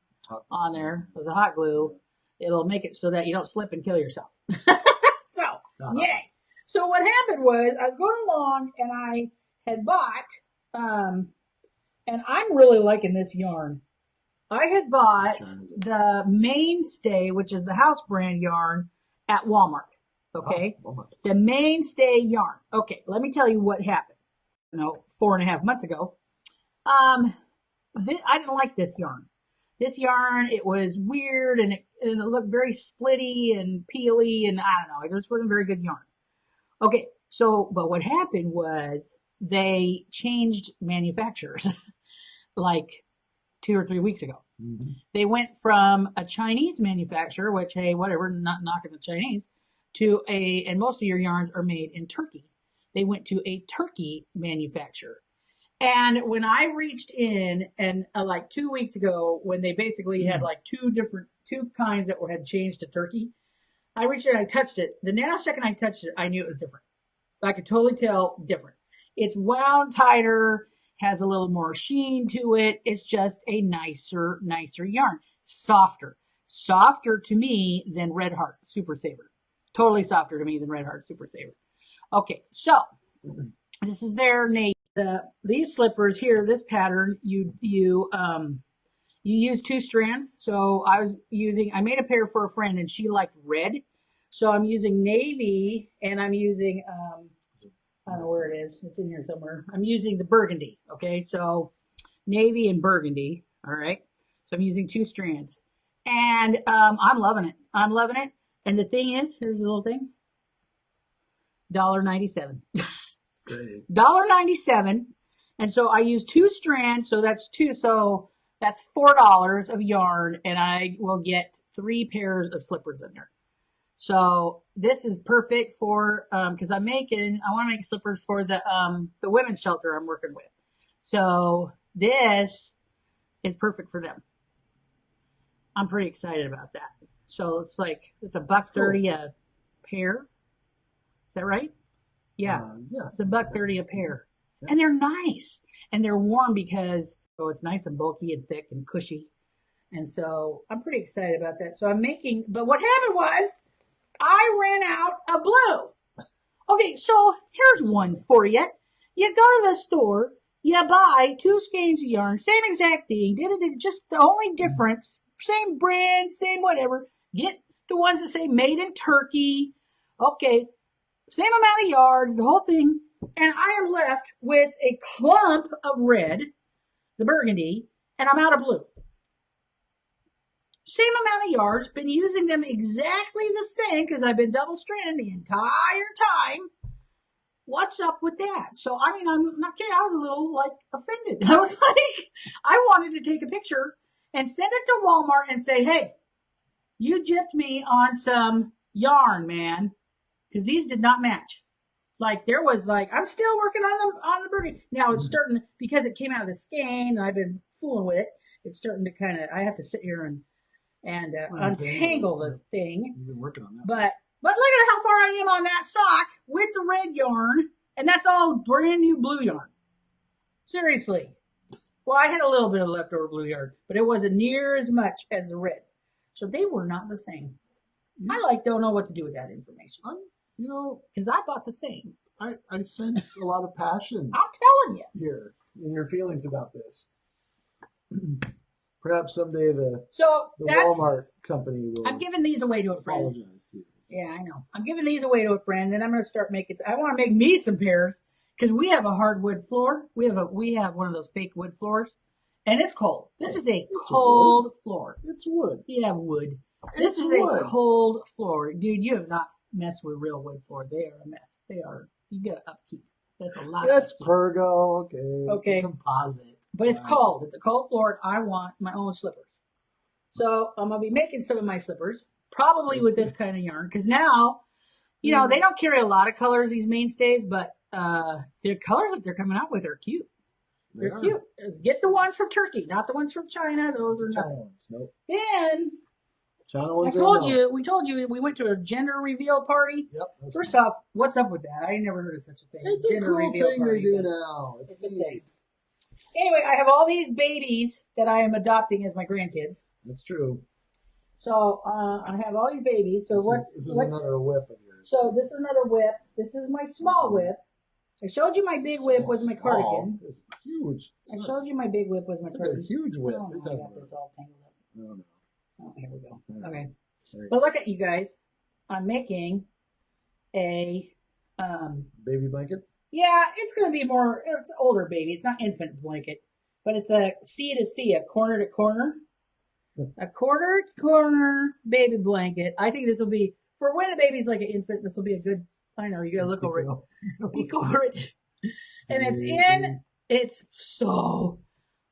on there with the hot glue, it'll make it so that you don't slip and kill yourself. So, yay. So what happened was I was going along and I had bought and I'm really liking this yarn. I had bought the Mainstay, which is the house brand yarn, at Walmart. Okay? Walmart. The Mainstay yarn. Okay, let me tell you what happened. 4.5 months ago. I didn't like this yarn. This yarn, it was weird and it looked very splitty and peely and I don't know. It just wasn't very good yarn. Okay, but what happened was they changed manufacturers like 2 or 3 weeks ago. Mm-hmm. They went from a Chinese manufacturer, which, hey, whatever, not knocking the Chinese, and most of your yarns are made in Turkey. They went to a Turkey manufacturer. And when I reached in and like 2 weeks ago, when they basically had like two kinds that had changed to Turkey, I reached in and I touched it. The nanosecond I touched it, I knew it was different. I could totally tell different. It's wound tighter, has a little more sheen to it. It's just a nicer yarn. Softer to me than Red Heart Super Saver. Totally softer to me than Red Heart Super Saver. Okay, so this is their name. These slippers here, this pattern, you use 2 strands. So I made a pair for a friend and she liked red. So I'm using navy and I'm using, I don't know where it is. It's in here somewhere. I'm using the burgundy. Okay. So navy and burgundy. All right. So I'm using 2 strands And I'm loving it. I'm loving it. And the thing is, here's the little thing. $1.97. Great. $1.97. And so I use 2 strands, so that's two. So that's $4 of yarn, and I will get 3 pairs of slippers in there. So this is perfect for because I want to make slippers for the women's shelter I'm working with. So this is perfect for them. I'm pretty excited about that. So it's $1.30 a pair. Is that right? Yeah. Yeah. It's $1.30 a pair. Yeah. And they're nice. And they're warm because it's nice and bulky and thick and cushy. And so I'm pretty excited about that. So I'm making, but what happened was I ran out of blue. Okay, so here's one for you. You go to the store, you buy 2 skeins of yarn, same exact thing, just the only difference, same brand, same whatever. Get the ones that say made in Turkey. Okay, same amount of yards, the whole thing. And I am left with a clump of red, the burgundy, and I'm out of blue. Same amount of yards, been using them exactly the same because I've been double stranding the entire time. What's up with that? So, I mean, I'm not kidding. I was a little, offended. I was like, I wanted to take a picture and send it to Walmart and say, hey, you gypped me on some yarn, man, because these did not match. There was I'm still working on the burgundy. Now it's starting, because it came out of the skein, and I've been fooling with it. It's starting to I have to sit here and untangle the thing. You've been working on that. But look at how far I am on that sock with the red yarn, and that's all brand new blue yarn. Seriously. Well, I had a little bit of leftover blue yarn, but it wasn't near as much as the red. So they were not the same. I don't know what to do with that information. Because I bought the same. I sense a lot of passion. I'm telling you. Here in your feelings about this. Perhaps someday the Walmart company will. I'm giving these away to a friend. Apologize to you. Yeah, I know. I'm giving these away to a friend, and I'm going to start making. I want to make me some pairs because we have a hardwood floor. We have one of those fake wood floors, and it's cold. This is a cold floor. It's wood. Yeah, wood. This is a cold floor, dude. You have not messed with real wood floors. They are a mess. They are. You got to upkeep. That's a lot. That's pergo. Okay. It's composite. But it's cold. It's a cold floor. And I want my own slippers. So I'm gonna be making some of my slippers, probably with this kind of yarn, because now, they don't carry a lot of colors, these mainstays, but their colors that they're coming out with are cute. They're cute. Get the ones from Turkey, not the ones from China. Those are China ones. Nope. Then We told you we went to a gender reveal party. Yep. First off, what's up with that? I never heard of such a thing. It's a cool thing they do now. It's a thing. Anyway, I have all these babies that I am adopting as my grandkids. That's true. So I have all your babies. So this is another whip of yours. So this is another whip. This is my small whip. I showed you my big whip was my cardigan. It's huge. I showed you my big whip was my cardigan. It's a huge whip. Oh, no, I got this all tangled up. No. Oh, here we go. Okay. But look at you guys. I'm making a baby blanket. Yeah, it's going to be more. It's an older baby. It's not infant blanket, but it's a C to C, a corner to corner. A corner to corner baby blanket. I think this will be, for when the baby's like an infant, this will be a good, I know, you got to look over it. Look over it. And it's so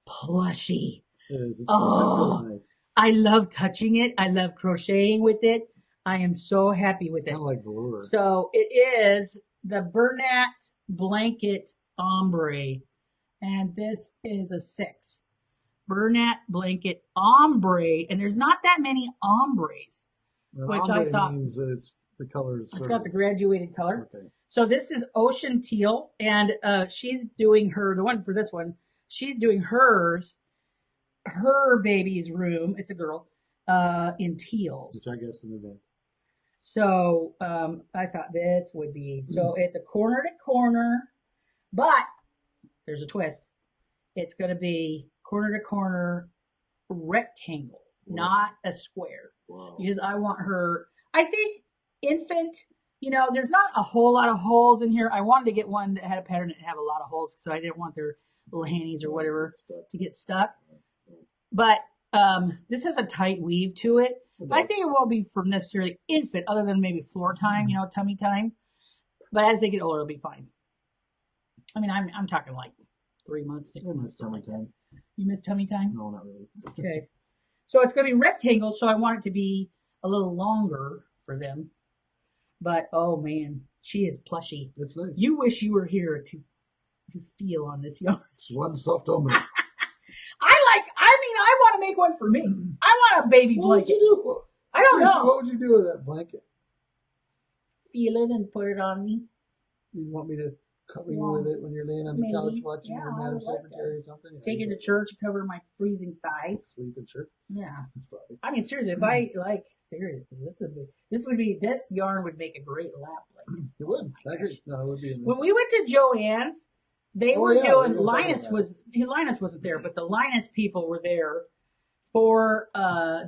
plushy. It is. It's nice. I love touching it. I love crocheting with it. I am so happy with it. Kind of like velour. So it is the Bernat Blanket Ombre. And this is a 6. Bernat Blanket Ombre. And there's not that many ombres. Which I thought means it's the colors. It's got the graduated color. Okay. So this is Ocean Teal. And she's doing the one for this one, she's doing her baby's room. It's a girl in teals. Which I guess in advance. So I thought this would be, so it's a corner to corner, but there's a twist. It's going to be corner to corner rectangle, not a square. Wow. Because I want her, I think infant, there's not a whole lot of holes in here. I wanted to get one that had a pattern that had a lot of holes, so I didn't want their little handies or whatever to get stuck. But This has a tight weave to it. I think it won't be for necessarily infant, other than maybe floor time, tummy time. But as they get older, it'll be fine. I mean, I'm talking like 3 months, 6 months. Tummy time. You miss tummy time? No, not really. Okay. So it's going to be rectangle, so I want it to be a little longer for them. But, oh man, she is plushy. It's nice. You wish you were here to just feel on this yarn. It's one soft omen. I want to make one for me. I want a baby blanket. I don't know. What would you do with that blanket? Feel it and put it on me. You want me to cover you with it when you're laying on the couch watching your Madam Secretary or something? Take it to church and cover my freezing thighs. Sleep in church? Yeah. I mean, seriously, if I, seriously, this yarn would make a great lap blanket. It would. I agree. No, it would be. When we went to Joann's, they were doing, Linus wasn't there, but the Linus people were there for,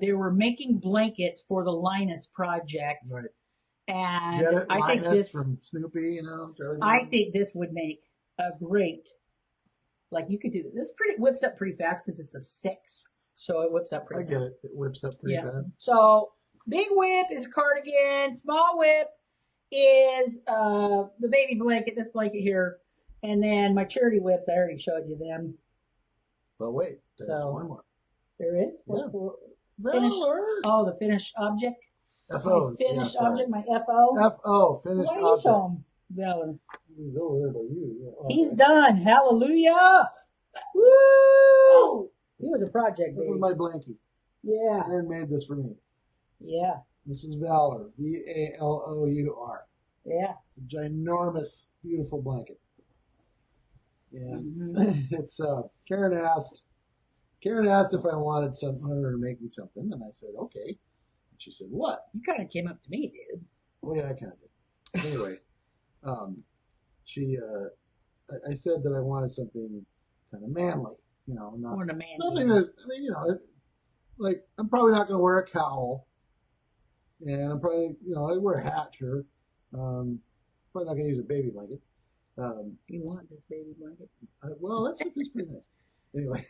they were making blankets for the Linus project. Right. And I think this from Snoopy, I think this would make a great, you could do this. Whips up pretty fast because it's a 6, so it whips up pretty fast. I get it. It whips up pretty fast. So big whip is a cardigan. Small whip is the baby blanket. This blanket here, and then my charity whips. I already showed you them. Well, wait. There's one more. There is. Yeah. Finished. Oh, the finished object. FOs. Finished object, my FO. FO, finished object. Why do you show him, Valen? He's over there by you. Yeah. Oh, he's done. Hallelujah. Woo! He was a project, baby. This is my blankie. Yeah. Aaron made this for me. Yeah. This is Valor. VALOUR. Yeah. It's a ginormous, beautiful blanket. And it's, Karen asked if I wanted her to make me something, and I said, okay. She said, what? You kind of came up to me, dude. Well, yeah, I kind of did. Anyway, I said that I wanted something kind of manly, not nothing that's, I'm probably not going to wear a cowl, and I'm probably, I wear a hat, sure. Probably not going to use a baby blanket. You want this baby blanket? Well, that stuff is pretty nice. Anyway,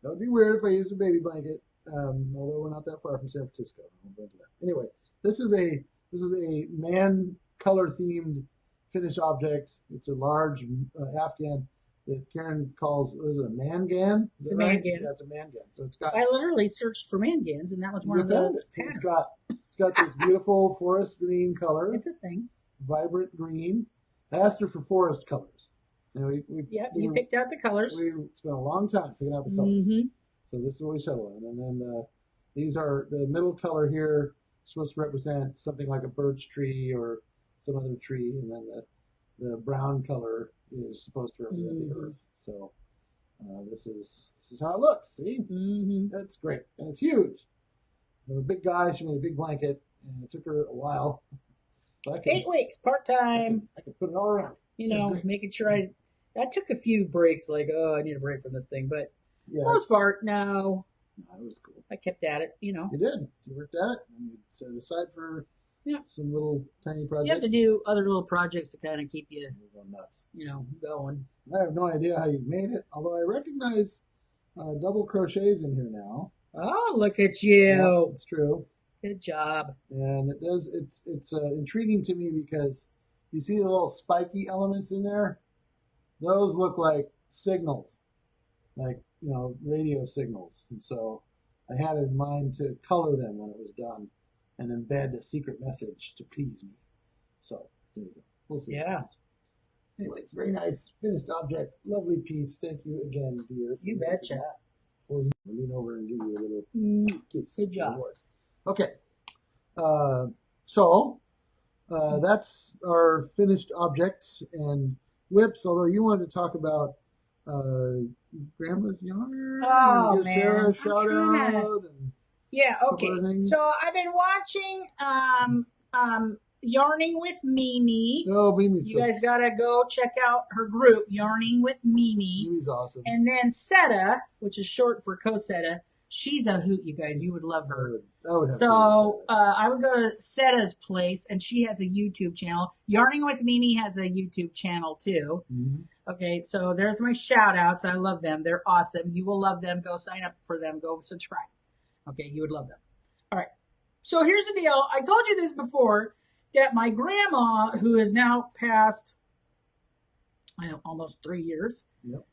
that would be weird if I used a baby blanket. Although we're not that far from San Francisco. Anyway, this is a man color themed finished object. It's a large Afghan that Karen calls, what is it, a mangan? It's a mangan. Yeah, it's a mangan. So it's got. I literally searched for mangans, and that was one of the. It's got this beautiful forest green color. It's a thing. Vibrant green. I asked her for forest colors. And you picked out the colors. We spent a long time picking out the colors. Mm-hmm. So this is what we settled on. And then these are the middle color here supposed to represent something like a birch tree or some other tree. And then the brown color is supposed to represent the earth. So this is how it looks. See? Mm-hmm. That's great. And it's huge. I'm a big guy. She made a big blanket. And it took her a while. 8 weeks, part-time. I can put it all around. Making sure I took a few breaks, I need a break from this thing. But yes. Most part, no. It was cool. I kept at it, You did. You worked at it, and you set it aside for some little tiny projects. You have to do other little projects to kind of keep you, nuts. Going. I have no idea how you made it, although I recognize double crochets in here now. Oh, look at you! Yeah, it's true. Good job. And it does. It's intriguing to me because you see the little spiky elements in there. Those look like signals, radio signals. And so I had it in mind to color them when it was done and embed a secret message to please me. So there you go. We'll see. Yeah. Anyway, it's very nice finished object. Lovely piece. Thank you again, dear. You betcha. I'll lean over and give you a little kiss. Good job. Reward. Okay. So that's our finished objects and whips, although you wanted to talk about Grandma's yarn. Oh, give Sarah a shout out. Yeah, okay. So I've been watching Yarning with Mimi. Oh, Mimi's You guys gotta go check out her group, Yarning with Mimi. Mimi's awesome. And then Seta, which is short for Cosetta. She's a hoot, you guys. You would love her. I would have so I would go to Seta's place, and she has a YouTube channel. Yarning with Mimi has a YouTube channel too. Mm-hmm. Okay, so there's my shout outs. I love them. They're awesome. You will love them. Go sign up for them. Go subscribe. Okay, you would love them. All right. So here's the deal. I told you this before that my grandma, who has now passed, I know, almost 3 years. Yep.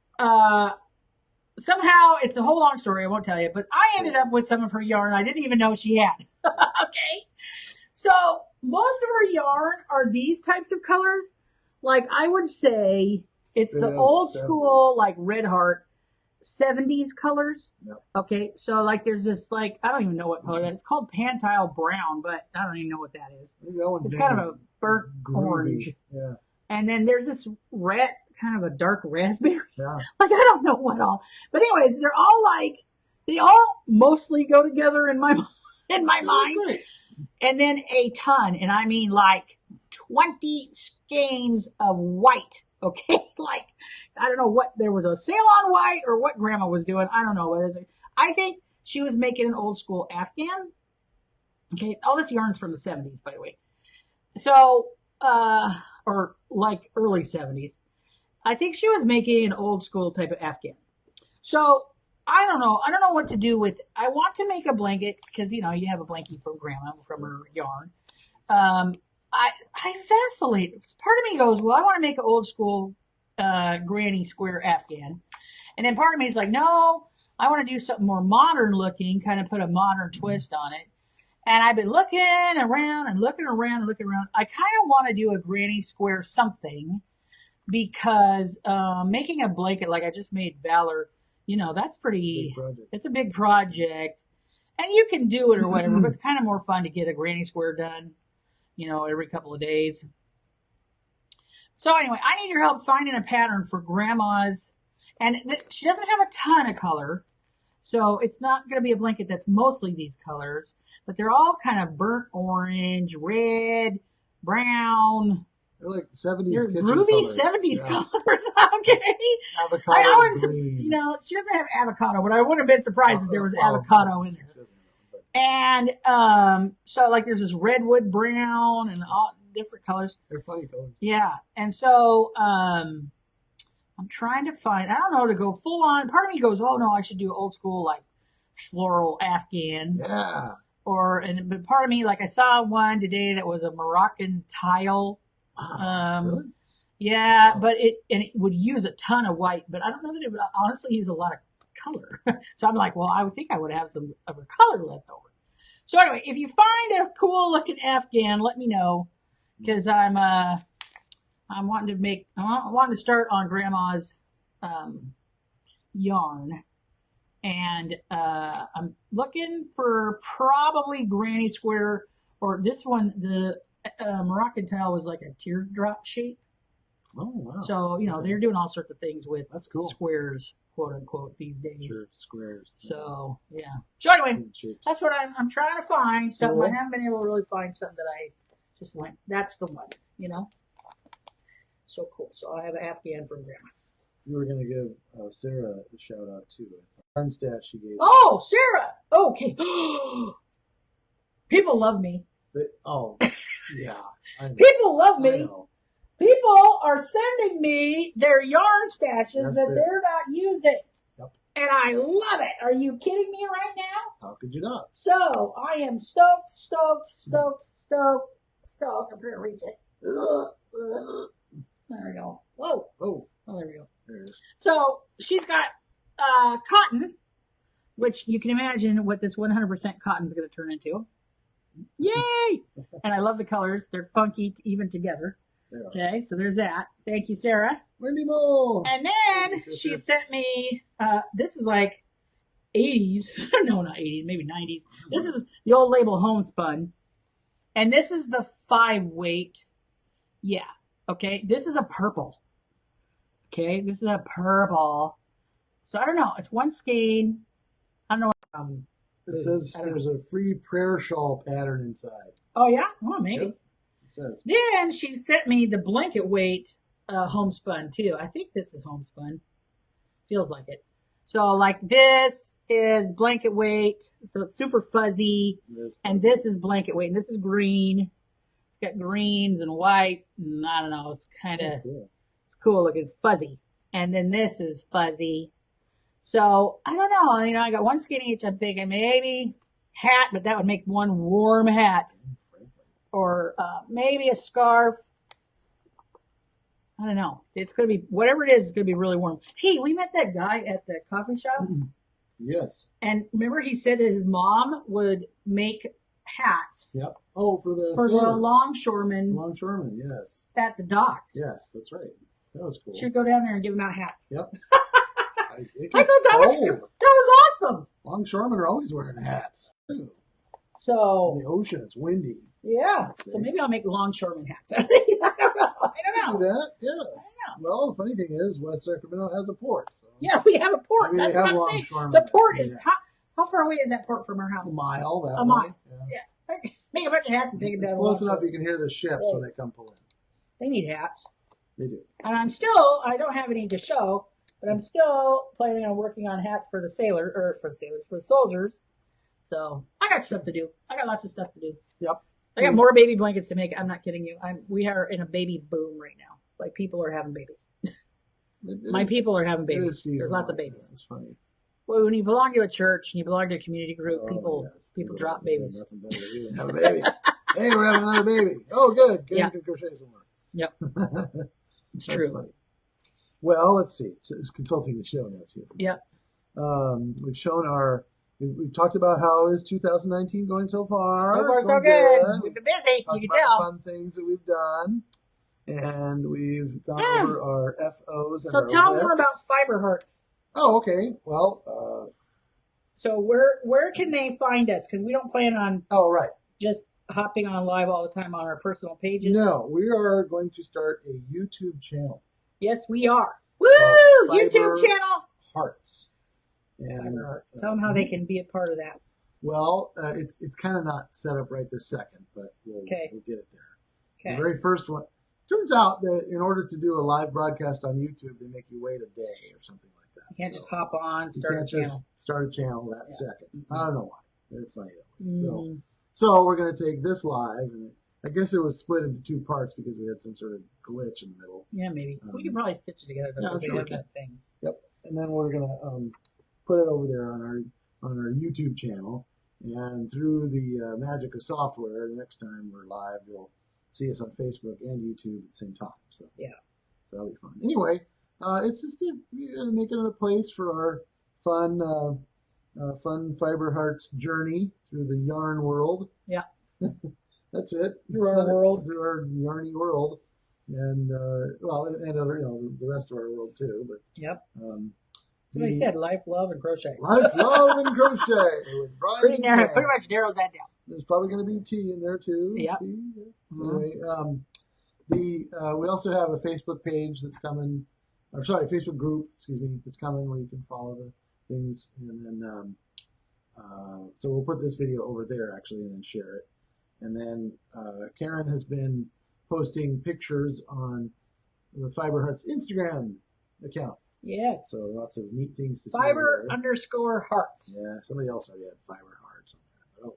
Somehow, it's a whole long story. I won't tell you, but I ended up with some of her yarn I didn't even know she had. Okay. So most of her yarn are these types of colors. Like I would say it's the old school, like Red Heart 70s colors. Yep. Okay. So like there's this like, I don't even know what color that is. It's called Pantile Brown, but I don't even know what that is. Maybe that one's It's kind of a burnt orange. Yeah. And then there's this red, kind of a dark raspberry. Yeah. Like I don't know what all. But anyways, they're all like, they all mostly go together in my mind. Great. And then a ton, and I mean like 20 skeins of white. Okay, like I don't know what, there was a sale on white or what grandma was doing. I don't know what it is. I think she was making an old school Afghan. Okay, all this yarn's from the 70s, by the way. So, or like early 70s. I think she was making an old school type of Afghan. So I don't know. I don't know what to do with it. I want to make a blanket because, you know, you have a blankie from grandma from her yarn. I vacillate. Part of me goes, well, I want to make an old school granny square Afghan. And then part of me is like, no, I want to do something more modern looking, kind of put a modern twist on it. And I've been looking around and looking around and looking around. I kind of want to do a granny square something because making a blanket like I just made Valor, you know, that's pretty, it's a big project. And you can do it or whatever, but it's kind of more fun to get a granny square done, you know, every couple of days. So anyway, I need your help finding a pattern for grandma's. And she doesn't have a ton of color. So it's not going to be a blanket that's mostly these colors, but they're all kind of burnt orange, red, brown. They're like 70s They're kitchen groovy colors. 70s Yeah. colors. Okay. Avocado I wouldn't, green. you know, she doesn't have avocado, but I wouldn't have been surprised if there was avocado in there. And so like there's this redwood brown and all different colors. They're funny colors. Yeah. And so I'm trying to find, I don't know, to go full on. Part of me goes, oh no, I should do old school like floral Afghan. Yeah. But part of me, like I saw one today that was a Moroccan tile. Really? Yeah, but it would use a ton of white, but I don't know that it would honestly use a lot of color. So I'm like, well, I would think I would have some of her color left over. So anyway, if you find a cool looking Afghan, let me know because I'm wanting to start on grandma's yarn, and I'm looking for probably granny square or this one. The Moroccan tile was like a teardrop shape. Oh wow! So you know they're doing all sorts of things with that's cool squares, quote unquote, these days. Sure, squares. So yeah. So anyway, that's what I'm trying to find. Something Cool. I haven't been able to really find something that I just went. That's the one, you know. So cool. So I have an Afghan from grandma. You were gonna give Sarah a shout out too. Arm stat she gave. Oh, Sarah. Okay. People love me. Oh, yeah. People love me. People are sending me their yarn stashes that they're not using. Yep. And I love it. Are you kidding me right now? How could you not? So I am stoked. I'm trying to reach it. There we go. Whoa. Oh, there we go. there it is. So she's got cotton, which you can imagine what this 100% cotton is going to turn into. Yay! And I love the colors. They're funky even together. Okay, so there's that. Thank you, Sarah. Wendy Mo. And then she sent me, this is like 80s. No, not 80s, maybe 90s. This is the old label homespun. And this is the 5 weight. Yeah. Okay. This is a purple. Okay. This is a purple. So I don't know. It's one skein. I don't know. It says there's a free prayer shawl pattern inside. Oh, yeah? Oh, maybe. Yep. It says. Then she sent me the blanket weight homespun too. I think this is homespun. Feels like it. So like this is blanket weight. So it's super fuzzy. And this is blanket weight. And this is green. It's got greens and white. And I don't know. It's kind of, It's cool looking. It's fuzzy. And then this is fuzzy. So I don't know. You know, I got one skinny itch. I'm thinking maybe hat, but that would make one warm hat, or maybe a scarf. I don't know. It's gonna be whatever it is. It's gonna be really warm. Hey, we met that guy at the coffee shop, Yes. and remember he said his mom would make hats. Yep. Oh, for the longshoremen. Longshoremen, yes. At the docks. Yes, that's right. That was cool. Should go down there and give them out hats. Yep. I thought that was awesome. Longshoremen are always wearing hats. So in the ocean, it's windy. Yeah. So maybe I'll make longshoreman hats out of these. I don't know. Do that, yeah. I don't know. Well, the funny thing is, West Sacramento has a port. So yeah, we have a port. That's what I'm saying. The port is how far away is that port from our house? A mile. A mile. Yeah. Make a bunch of hats and take them down. It's close enough you can hear the ships when they come pull in. They need hats. They do. And I don't have any to show, but I'm still planning on working on hats for the soldiers. So I got stuff to do. I got lots of stuff to do. Yep. I got more baby blankets to make. I'm not kidding you. We are in a baby boom right now. Like people are having babies. People are having babies. There's lots of babies. It's funny. Well, when you belong to a church and you belong to a community group, people drop babies. Nothing better than have a baby. Hey, we're having another baby. Oh, good. Good. You can crochet somewhere. Yep. It's true. Funny. Well, let's see. Consulting the show notes here. Yep. We've shown we've talked about how is 2019 going so far. So far, so good. We've been busy. You can tell. Fun things that we've done. And we've gone over our FOs and so our tell WIPs. more about Fiber Hearts. Oh, okay. Well, so where can they find us? Because we don't plan on just hopping on live all the time on our personal pages. No, we are going to start a YouTube channel. Yes, we are. Woo! YouTube channel. Hearts. And Fiber Hearts. Tell them how they can be a part of that. Well, it's kind of not set up right this second, but we'll get it there. Okay. The very first one. Turns out that in order to do a live broadcast on YouTube, they make you wait a day or something like that. You can't just hop on, start a channel. You can't just start a channel that second. Mm-hmm. I don't know why. They're funny that way. Mm-hmm. So we're going to take this live, and I guess it was split into two parts because we had some sort of glitch in the middle. Yeah, maybe. We can probably stitch it together. That thing. Yep. And then we're going to put it over there on our YouTube channel, and through the magic of software, the next time we're live, you'll see us on Facebook and YouTube at the same time. So that'll be fun. Anyway, it's just making it a place for our fun Fiber Hearts journey through the yarn world. Yeah, that's it. Through our yarny world, and and other the rest of our world too. But somebody said life, love, and crochet. Life, love, and crochet with Bryan. Pretty much narrows that down. There's probably going to be tea in there too. Yeah. Anyway, we also have a Facebook page that's coming. Facebook group, that's coming where you can follow the things, and then so we'll put this video over there actually, and then share it. And then Karen has been posting pictures on the Fiber Hearts Instagram account. Yes. So lots of neat things to see. Fiber_Hearts. Yeah, somebody else already had Fiber Hearts on there, but oh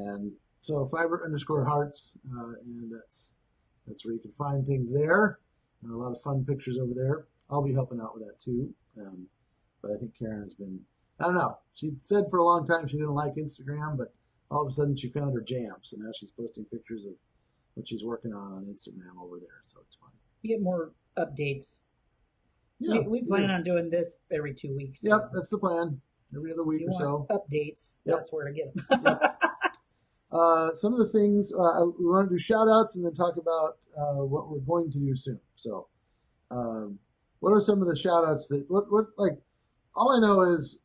well. And so Fiber_Hearts, and that's where you can find things there. A lot of fun pictures over there. I'll be helping out with that too. But I think Karen has been, I don't know. She said for a long time she didn't like Instagram, but all of a sudden she found her jam. So now she's posting pictures of what she's working on Instagram over there. So it's fun. You get more updates. Yeah, we plan on doing this every 2 weeks. So. Yep, that's the plan. Every other week or so. Updates. Yep. That's where to get them. Yep. Some of the things we want to do shout outs and then talk about what we're going to do soon. So, what are some of the shout outs that, all I know is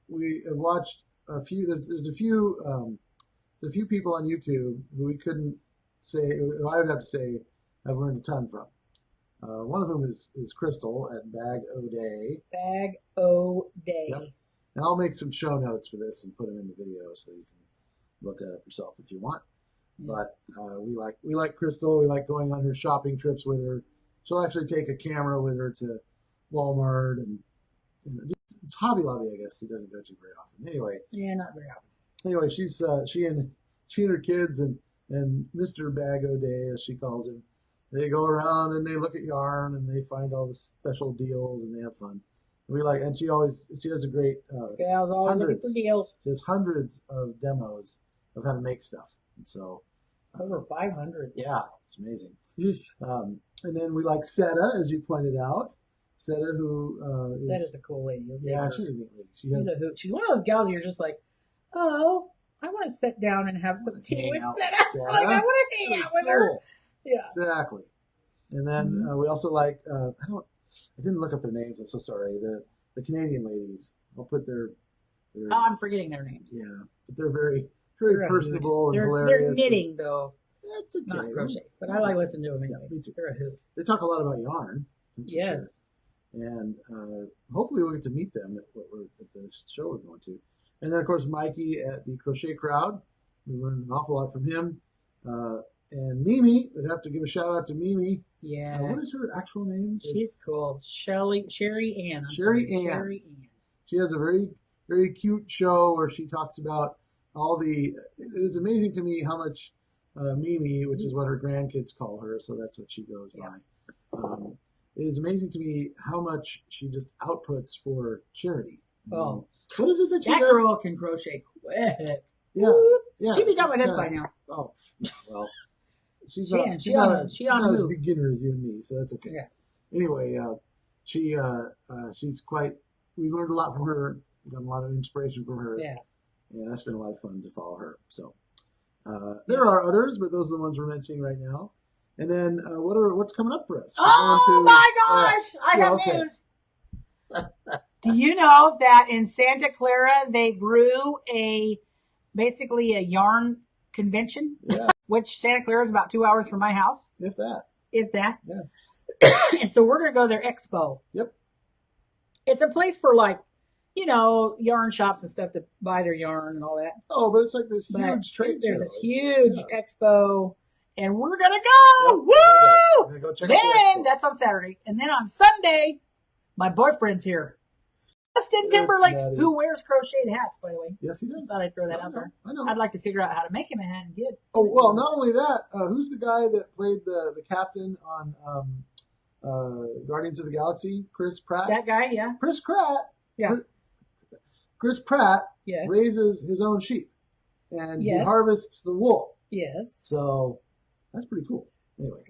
we have watched a few, there's a few people on YouTube who we couldn't say, I would have to say, I've learned a ton from. One of them is Crystal at Bag O Day. Bag O Day. Yep. And I'll make some show notes for this and put them in the video so you can look at it yourself if you want. But we like Crystal. We like going on her shopping trips with her. She'll actually take a camera with her to Walmart and it's Hobby Lobby, I guess. She doesn't go to very often. Anyway. Yeah, not very often. Anyway, she and her kids and Mr. Bag O Day, as she calls him, they go around and they look at yarn and they find all the special deals and they have fun. And she has a great Gals always looking for hundreds. deals. She has hundreds of demos of how to make stuff, and so Over 500. yeah, it's amazing. Yeesh. And then we like Seta, as you pointed out. Seta, who Seta's a cool lady. yeah, she's a neat lady. She's a hoot. She's one of those gals you're just like, oh, I want to sit down and have some tea with Seta. Like, I want to hang out with her. Yeah, exactly. And then we also like I didn't look up their names. I'm so sorry. The Canadian ladies. I'll put their oh, I'm forgetting their names. Yeah, but they're very personable and hilarious. They're knitting though. That's okay. Not crochet, but I like listening to them anyways. Yeah, me too. They're a hoot. They talk a lot about yarn. Yes. Sure. And hopefully we'll get to meet them at the show we're going to. And then of course Mikey at the Crochet Crowd. We learned an awful lot from him. And Mimi, we'd have to give a shout out to Mimi. Yeah. What is her actual name? She's cool. Sherry Ann. Sherry Ann. She has a very, very cute show where she talks about it is amazing to me how much Mimi, which is what her grandkids call her, so that's what she goes by. It is amazing to me how much she just outputs for charity. Oh. What is it that she does? That girl can crochet quick. Yeah. Yeah. She'd be done with this by now. Oh, well. She's not as beginner as you and me, so that's okay. Yeah. Anyway, she's quite. We learned a lot from her. We got a lot of inspiration from her. Yeah. And that's been a lot of fun to follow her. So there are others, but those are the ones we're mentioning right now. And then what's coming up for us? Oh my gosh! I have news. Do you know that in Santa Clara they grew basically a yarn convention? Yeah. Which Santa Clara is about 2 hours from my house. If that. Yeah. And so we're going to go to their expo. Yep. It's a place for yarn shops and stuff to buy their yarn and all that. Oh, but it's like this huge trade show. There's this huge expo, and we're going to go. Yep. Woo! We're gonna go check out the expo. That's on Saturday. And then on Sunday, my boyfriend's here. Justin Timberlake, who wears crocheted hats, by the way. Yes, he does. Just thought I'd throw that out there. I know. I'd like to figure out how to make him a hat and get. Oh, well, not only that, who's the guy that played the captain on Guardians of the Galaxy? Chris Pratt? That guy, yeah. Chris Pratt. Yeah. Chris Pratt yes. raises his own sheep. And he harvests the wool. Yes. So that's pretty cool. Anyway,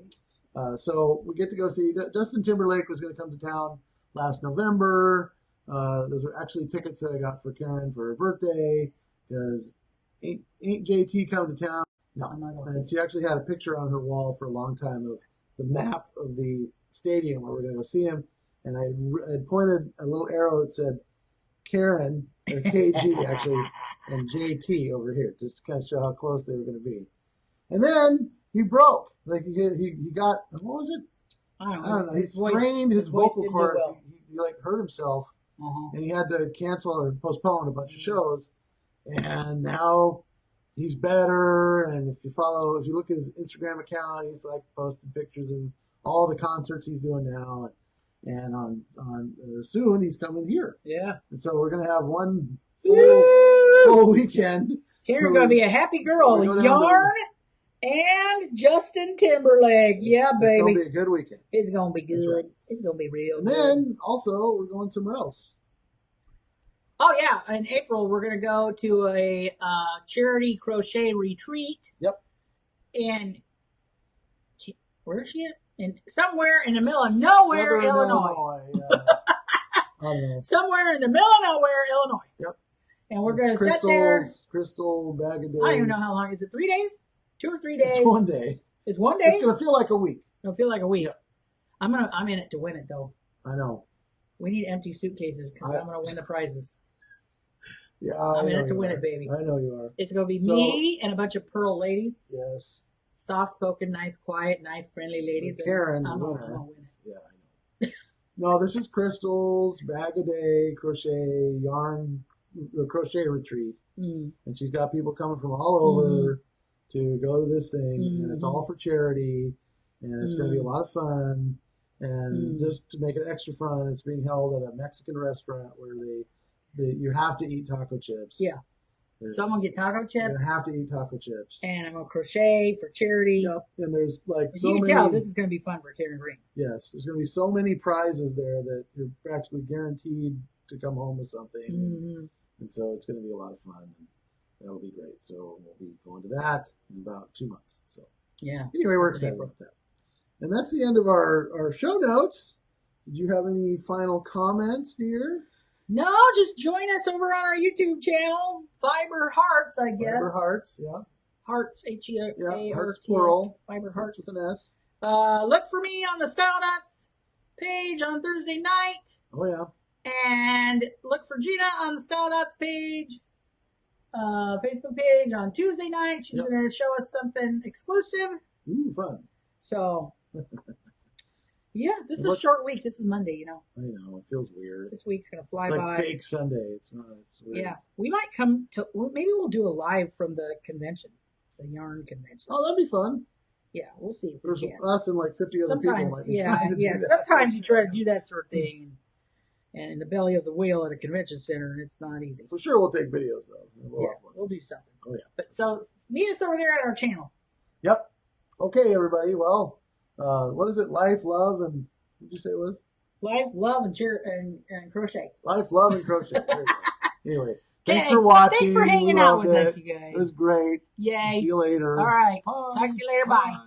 so we get to go see. Justin Timberlake was going to come to town last November. Those were actually tickets that I got for Karen for her birthday because ain't JT come to town? No. And she actually had a picture on her wall for a long time of the map of the stadium where we're going to go see him. And I had pointed a little arrow that said Karen, or KG actually, and JT over here, just to kind of show how close they were going to be. And then he broke. Like he got, what was it? I don't know. He strained his vocal cords. He like hurt himself. And he had to cancel or postpone a bunch of shows. And now he's better. And if you look at his Instagram account, he's like posting pictures of all the concerts he's doing now. And on soon he's coming here. Yeah. And so we're gonna have one full weekend. Karen's gonna be a happy girl. Yarn and Justin Timberlake. Yeah, baby. It's gonna be a good weekend. It's gonna be good. Right. It's gonna be real. And then also we're going somewhere else. Oh yeah, in April we're gonna go to a charity crochet retreat. Yep. And where is she at? Somewhere in the middle of nowhere, Illinois. Yeah. Somewhere in the middle of nowhere, Illinois. Yep. And we're gonna sit there. Crystal bag of days. I don't even know how long. Is it 3 days? 2 or 3 days? It's 1 day. It's 1 day. It's gonna feel like a week. It'll feel like a week. Yep. I'm in it to win it though. I know. We need empty suitcases because I'm gonna win the prizes. Yeah, I'm in it to win it, baby. I know you are. It's gonna be me and a bunch of Pearl ladies. Yes. Soft-spoken, nice, quiet, nice, friendly ladies. Karen, I'm the gonna winner. win it. Yeah, I know. No, this is Crystal's bag a day crochet yarn crochet retreat, and she's got people coming from all over to go to this thing, and it's all for charity, and it's going to be a lot of fun. And just to make it extra fun, it's being held at a Mexican restaurant where you have to eat taco chips. Yeah. So I'm gonna get taco chips. You're gonna have to eat taco chips. And I'm gonna crochet for charity. Yep. And there's like so you can many. tell this is gonna be fun for Karen Green. Yes, there's gonna be so many prizes there that you're practically guaranteed to come home with something. Mm-hmm. And so it's gonna be a lot of fun. And that'll be great. So we'll be going to that in about 2 months. So yeah. Anyway, we're excited about that. And that's the end of our show notes. Did you have any final comments, dear? No, just join us over on our YouTube channel, Fiber Hearts, I guess. Fiber Hearts, yeah. Hearts, H-E-A-R-T-S. Yeah, Hearts plural. Fiber Hearts. With an S. Look for me on the Style Dots page on Thursday night. Oh, yeah. And look for Gina on the Style Dots page, Facebook page on Tuesday night. She's going to show us something exclusive. Ooh, fun. So... yeah, this is a short week. This is Monday, you know. I know, it feels weird. This week's gonna fly by. It's like fake Sunday. It's not. It's weird. Yeah, we might come to. Maybe we'll do a live from the convention, the yarn convention. Oh, that'd be fun. Yeah, we'll see if There's we can. us and like 50 other people. Might be Sometimes you try to do that sort of thing, and in the belly of the wheel at a convention center, and it's not easy. For sure, we'll take videos though. We'll do something. Oh yeah. But so meet us over there at our channel. Yep. Okay, everybody. Well, what is it? Life, love, and. What did you say it was? Life, love, and crochet. Life, love, and crochet. Anyway, thanks for watching. Thanks for hanging out with us, you guys. It was great. Yay. See you later. All right. Bye. Talk to you later. Bye. How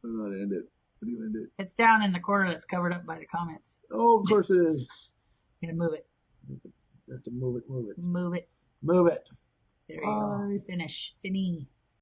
do I end it? How do you end it? It's down in the corner that's covered up by the comments. Oh, of course it is. I'm going to move it. You have to move it. Move it. Move it. There you go. Finish. Fini.